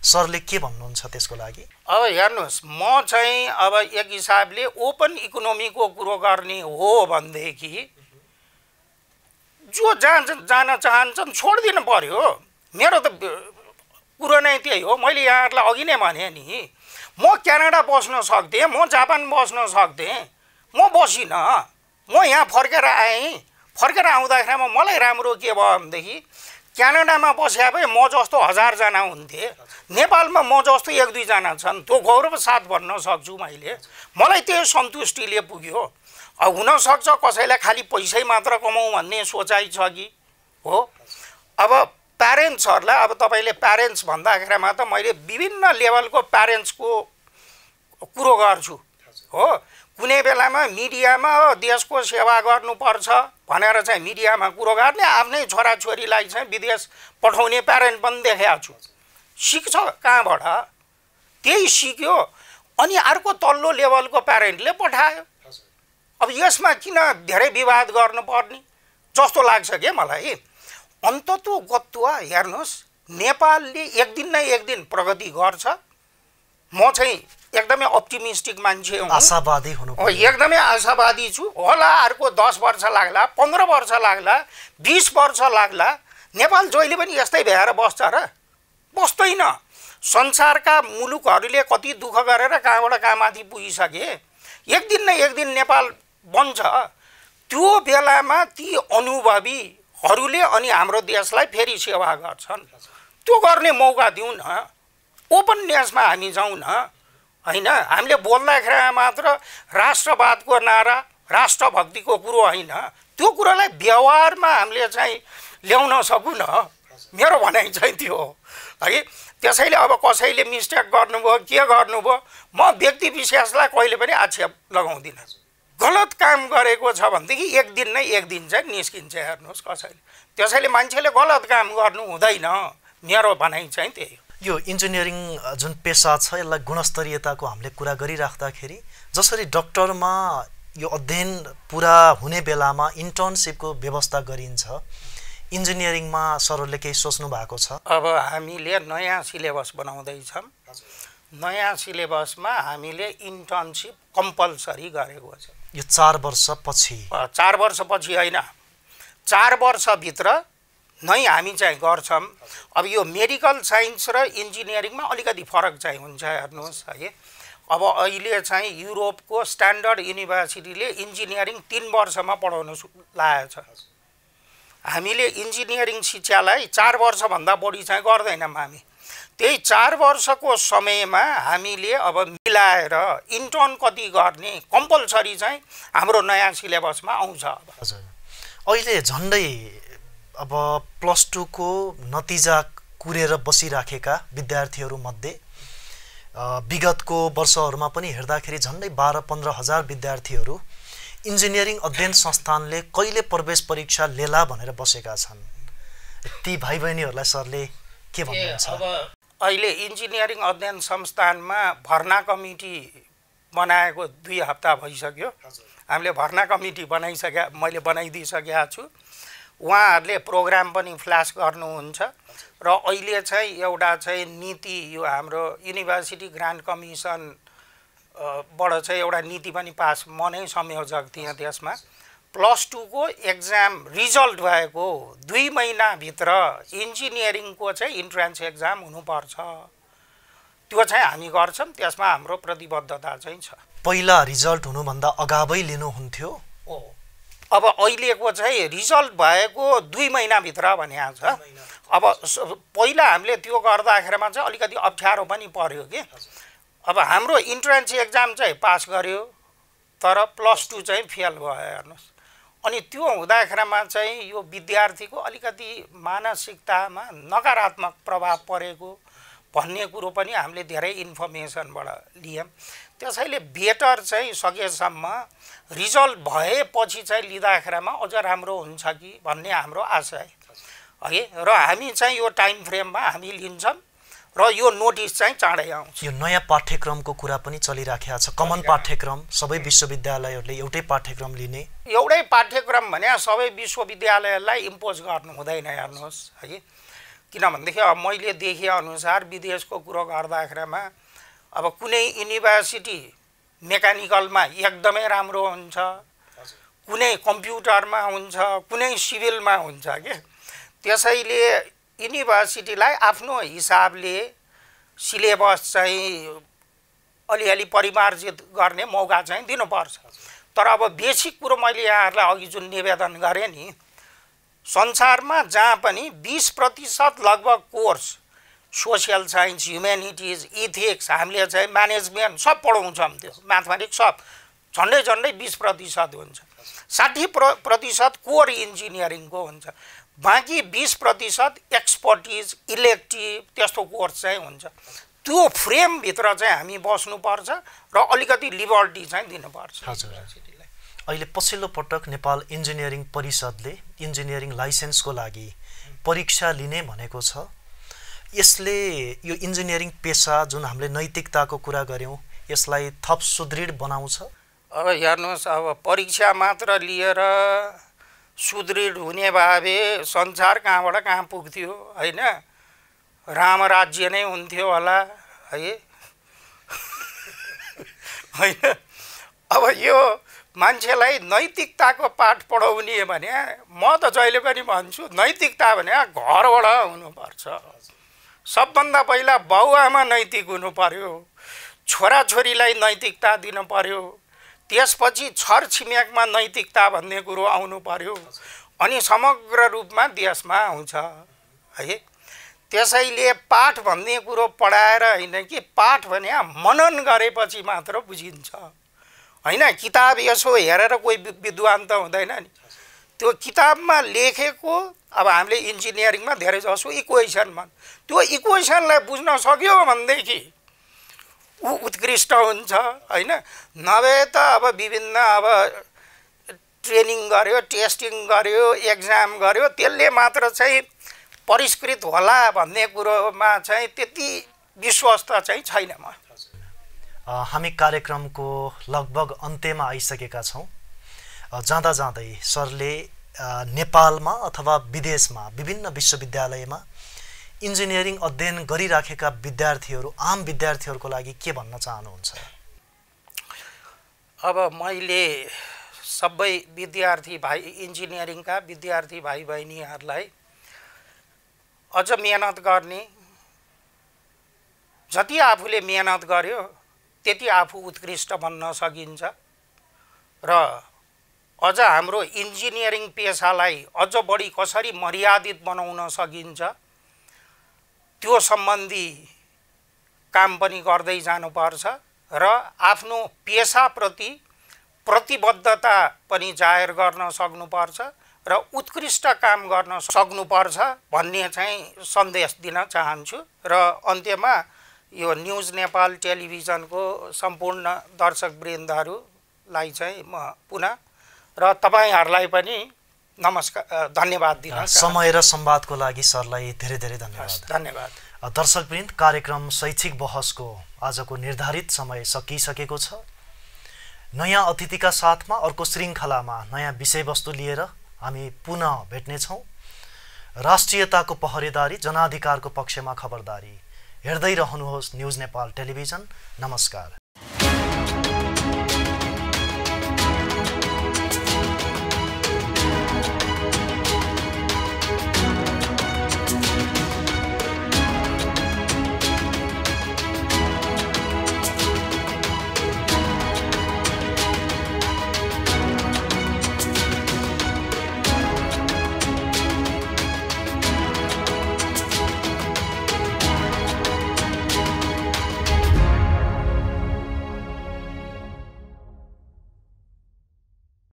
सरले के भन्नुहुन्छ त्यसको लागि? अब हेर्नुहोस्, म चाहिँ अब एक हिसाबले ओपन इकोनोमीको कुरो गर्ने हो भनेदेखि जो जान चाहन्छन् छोडिदिनु पर्यो। मेरो त कुरो नै त्यही हो। मैले यहाँहरूलाई अघि नै भने नि, म क्यानाडा बस्न सक्थेँ, म जापान बस्न सक्थेँ, म बसिनँ। म यहाँ फर्केर आएँ। फर्केर आउँदाखेरिमा मलाई राम्रो के भयो भनेदेखि क्यानाडामा बस्या भए म जस्तो 1000 जना हुन्थे, नेपालमा म जस्तो 1-2 जना छन्। त्यो गौरव साथ भन्न सक्छु मैले। मलाई त्यही सन्तुष्टिले पुग्यो। अब हुनसक्छ कसैलाई खालि पैसै मात्र कमाउँ भन्ने सोचाइ छ कि हो। अब प्यारेन्ट्सहरूलाई, अब तपाईँले प्यारेन्ट्स भन्दाखेरिमा त मैले विभिन्न लेभलको प्यारेन्ट्सको कुरो गर्छु हो। कुनै बेलामा मिडियामा देशको सेवा गर्नुपर्छ भनेर चाहिँ मिडियामा कुरो गर्ने, आफ्नै छोराछोरीलाई चाहिँ विदेश पठाउने प्यारेन्ट पनि देखेको छु। सिक्छ कहाँबाट? त्यही सिक्यो अनि अर्को तल्लो लेभलको प्यारेन्टले पठायो। अब यसमा किन धेरै विवाद गर्नुपर्ने जस्तो लाग्छ के मलाई। अन्ततोगत्वा हेर्नुहोस्, नेपालले एक दिन न एक दिन प्रगति गर्छ। म चाहिँ एकदमै अप्टिमिस्टिक मान्छे हुँ, आशावादी हुनु। एकदमै आशावादी छु। होला अर्को 10 वर्ष लाग्ला, 15 वर्ष लाग्ला, 20 वर्ष लाग्ला, नेपाल जहिले पनि यस्तै भएर बस्छ र? बस्दैन। संसारका मुलुकहरूले कति दुःख गरेर कहाँबाट कहाँमाथि पुगिसके। एक दिन न एक दिन नेपाल बन्छ। त्यो बेलामा ती अनुभवीहरूले अनि हाम्रो देशलाई फेरि सेवा गर्छन्। त्यो गर्ने मौका दिउँ न। ओपननेसमा हामी जाउँ न हैन। हामीले बोल्दाखेरि मात्र राष्ट्रवादको नारा, राष्ट्रभक्तिको कुरो होइन, त्यो कुरोलाई व्यवहारमा हामीले चाहिँ ल्याउन सकौँ न। मेरो भनाइ चाहिँ त्यो हो है। त्यसैले अब कसैले मिस्टेक गर्नुभयो, के गर्नुभयो, म व्यक्ति विशेषलाई कहिले पनि आक्षेप लगाउँदिनँ। गलत काम गरेको छ भनेदेखि एक दिन न एक दिन चाहिँ निस्किन्छ। हेर्नुहोस् कसैले, त्यसैले मान्छेले गलत काम गर्नु हुँदैन। मेरो भनाइ चाहिँ त्यही हो। यो इन्जिनियरिङ जुन पेसा छ यसलाई गुणस्तरीयताको हामीले कुरा गरिराख्दाखेरि जसरी डक्टरमा यो अध्ययन पुरा हुने बेलामा इन्टर्नसिपको व्यवस्था गरिन्छ, इन्जिनियरिङमा सरहरूले केही सोच्नु भएको छ? अब हामीले नयाँ सिलेबस बनाउँदैछौँ। नयाँ सिलेबसमा हामीले इन्टर्नसिप कम्पलसरी गरेको छ। यो 4 वर्षपछि? 4 वर्षपछि होइन, 4 वर्षभित्र नै हामी चाहिँ गर्छौँ। अब यो मेडिकल साइन्स र इन्जिनियरिङमा अलिकति फरक चाहिँ हुन्छ। हेर्नुहोस् है, अब अहिले चाहिँ युरोपको स्ट्यान्डर्ड युनिभर्सिटीले इन्जिनियरिङ 3 वर्षमा पढाउन लागेको छ हामीले इन्जिनियरिङ शिक्षालाई 4 वर्षभन्दा बढी चाहिँ गर्दैनौँ हामी। त्यही 4 वर्षको समयमा हामीले अब मिलाएर इन्टर्न कति गर्ने कम्पलसरी चाहिँ हाम्रो नयाँ सिलेबसमा आउँछ। हजुर, अहिले झन्डै अब +2 को नतिजा कुरेर बसिराखेका विद्यार्थीहरूमध्ये विगतको वर्षहरूमा पनि हेर्दाखेरि झन्डै 12-15 हजार विद्यार्थीहरू इन्जिनियरिङ अध्ययन संस्थानले कहिले प्रवेश परीक्षा लेला भनेर बसेका छन्। ती भाइ बहिनीहरूलाई सरले के भन्नुहुन्छ? अब अहिले इन्जिनियरिङ अध्ययन संस्थानमा भर्ना कमिटी बनाएको 2 हप्ता भइसक्यो। हामीले भर्ना कमिटी मैले बनाइदिइसकेका छु। उहाँहरूले प्रोग्राम पनि फ्ल्यास गर्नुहुन्छ र अहिले चाहिँ एउटा चाहिँ नीति यो हाम्रो युनिभर्सिटी ग्रान्ट कमिसन बाट चाहिँ एउटा नीति पनि पास, म नै संयोजक थिएँ त्यसमा। +2 को एक्जाम रिजल्ट भएको 2 महिनाभित्र इन्जिनियरिङको चाहिँ इन्ट्रान्स एक्जाम हुनुपर्छ। त्यो चाहिँ हामी गर्छौँ, त्यसमा हाम्रो प्रतिबद्धता चाहिँ छ। पहिला रिजल्ट हुनुभन्दा अगावै लिनुहुन्थ्यो? अब अहिलेको चाहिँ रिजल्ट भएको 2 महिनाभित्र भनिएको छ। अब पहिला हामीले त्यो गर्दाखेरिमा चाहिँ अलिकति अप्ठ्यारो पनि पर्यो कि। अब हाम्रो इन्ट्रान्स एक्जाम चाहिँ पास गर्यो तर +2 चाहिँ फेल भयो हेर्नुहोस्। अनि त्यो हुँदाखेरिमा चाहिँ यो विद्यार्थीको अलिकति मानसिकतामा नकारात्मक प्रभाव परेको भन्ने कुरो पनि हामीले धेरै इन्फर्मेसनबाट लियौँ। त्यसैले बेटर चाहिँ सकेसम्म रिजल्ट भएपछि चाहिँ लिँदाखेरिमा अझ राम्रो हुन्छ कि भन्ने हाम्रो आशय है। र हामी चाहिँ यो टाइम फ्रेममा हामी लिन्छौँ र यो नोटिस चाहिँ चाँडै आउँछ। यो नयाँ पाठ्यक्रमको कुरा पनि चलिराखेको छ। कमन पाठ्यक्रम, सबै विश्वविद्यालयहरूले एउटै पाठ्यक्रम लिने। एउटै पाठ्यक्रम भने सबै विश्वविद्यालयलाई इम्पोज गर्नु हुँदैन हेर्नुहोस् है। किनभनेदेखि अब मैले देखे अनुसार विदेशको कुरो गर्दाखेरिमा अब कुनै युनिभर्सिटी मेकानिकलमा एकदमै राम्रो हुन्छ, कुनै कम्प्युटरमा हुन्छ, कुनै सिभिलमा हुन्छ के। त्यसैले युनिभर्सिटीलाई आफ्नो हिसाबले सिलेबस चाहिँ अलिअलि परिमार्जित गर्ने मौका चाहिँ दिनुपर्छ। तर अब बेसिक कुरो मैले यहाँहरूलाई अघि जुन निवेदन गरेँ नि, संसारमा जहाँ पनि 20% लगभग course social science, humanities, ethics, हामीले चाहिँ म्यानेजमेन्ट सब पढाउँछौँ। त्यो म्याथमेटिक्स सब झन्डै 20% हुन्छ। 60% कोर इन्जिनियरिङको हुन्छ। बाँकी 20% एक्सपर्टिज, इलेक्टिभ त्यस्तो कोर्स चाहिँ हुन्छ। त्यो फ्रेमभित्र चाहिँ हामी बस्नुपर्छ र अलिकति लिबर्टी चाहिँ दिनुपर्छ। हजुर, अहिले पछिल्लो पटक नेपाल इन्जिनियरिङ परिषदले इन्जिनियरिङ लाइसेन्सको लागि परीक्षा लिने भनेको छ। यसले यो इन्जिनियरिङ पेसा जुन हामीले नैतिकताको कुरा गऱ्यौँ यसलाई थप सुदृढ बनाउँछ? अब हेर्नुहोस्, अब परीक्षा मात्र लिएर सुदृढ हुने भए संसार कहाँबाट कहाँ पुग्थ्यो होइन? रामराज्य नै हुन्थ्यो होला है होइन? अब यो मान्छेलाई नैतिकताको पाठ पढाउने भने म त जहिले पनि भन्छु नैतिकता भने घरबाट हुनुपर्छ। सबभन्दा पहिला बाउआमा नैतिक हुनु पर्यो, छोराछोरीलाई नैतिकता दिनु पर्यो, त्यसपछि छरछिमेकमा नैतिकता भन्ने कुरो आउनु पर्यो, अनि समग्र रूपमा देशमा आउँछ है। त्यसैले पाठ भन्ने कुरो पढाएर होइन कि, पाठ भने मनन गरेपछि मात्र बुझिन्छ होइन। किताब यसो हेरेर कोही विद्वान त हुँदैन नि। त्यो किताबमा लेखेको अब हामीले इन्जिनियरिङमा धेरै जसो इक्वेसन भन्छ, त्यो इक्वेसनलाई बुझ्न सक्यो भनेदेखि ऊ उत्कृष्ट हुन्छ होइन। नभए त अब विभिन्न अब ट्रेनिङ गर्यो, टेस्टिङ गर्यो, एक्जाम गर्यो, त्यसले मात्र चाहिँ परिष्कृत होला भन्ने कुरोमा चाहिँ त्यति विश्वास त चाहिँ छैन म। हामी कार्यक्रमको लगभग अन्त्यमा आइसकेका छौँ। जाँदा जाँदै सरले नेपालमा अथवा विदेशमा विभिन्न विश्वविद्यालयमा इन्जिनियरिङ अध्ययन गरिराखेका विद्यार्थीहरू, आम विद्यार्थीहरूको लागि के भन्न चाहनुहुन्छ? अब मैले सबै विद्यार्थी भाइ, इन्जिनियरिङका विद्यार्थी भाइ बहिनीहरूलाई अझ मेहनत गर्ने, जति आफूले मेहनत गर्यो त्यति आफू उत्कृष्ट बन्न सकिन्छ र अझ हाम्रो इन्जिनियरिङ पेसालाई अझ बढी कसरी मर्यादित बनाउन सकिन्छ त्यो सम्बन्धी काम पनि गर्दै जानुपर्छ र आफ्नो पेसाप्रति प्रतिबद्धता पनि जाहेर गर्न सक्नुपर्छ र उत्कृष्ट काम गर्न सक्नुपर्छ भन्ने चाहिँ सन्देश दिन चाहन्छु। र अन्त्यमा यो न्युज नेपाल टेलिभिजनको सम्पूर्ण दर्शकवृन्दहरूलाई चाहिँ म पुनः र तपाईहरुलाई पनि नमस्कार धन्यवाद दिन चाहन्छु। समय र संवादको लागि सरलाई धेरै धेरै धन्यवाद। धन्यवाद। दर्शकवृन्द, कार्यक्रम शैक्षिक बहसको आजको निर्धारित समय सकिसकेको छ। नयाँ अतिथिका साथमा अर्को श्रृङ्खलामा नयाँ विषयवस्तु लिएर हामी पुनः भेट्नेछौँ। राष्ट्रियताको पहरेदारी, जनाधिकारको पक्षमा खबरदारी। हेर्दै रहनुहोस् न्युज नेपाल टेलिभिजन। नमस्कार।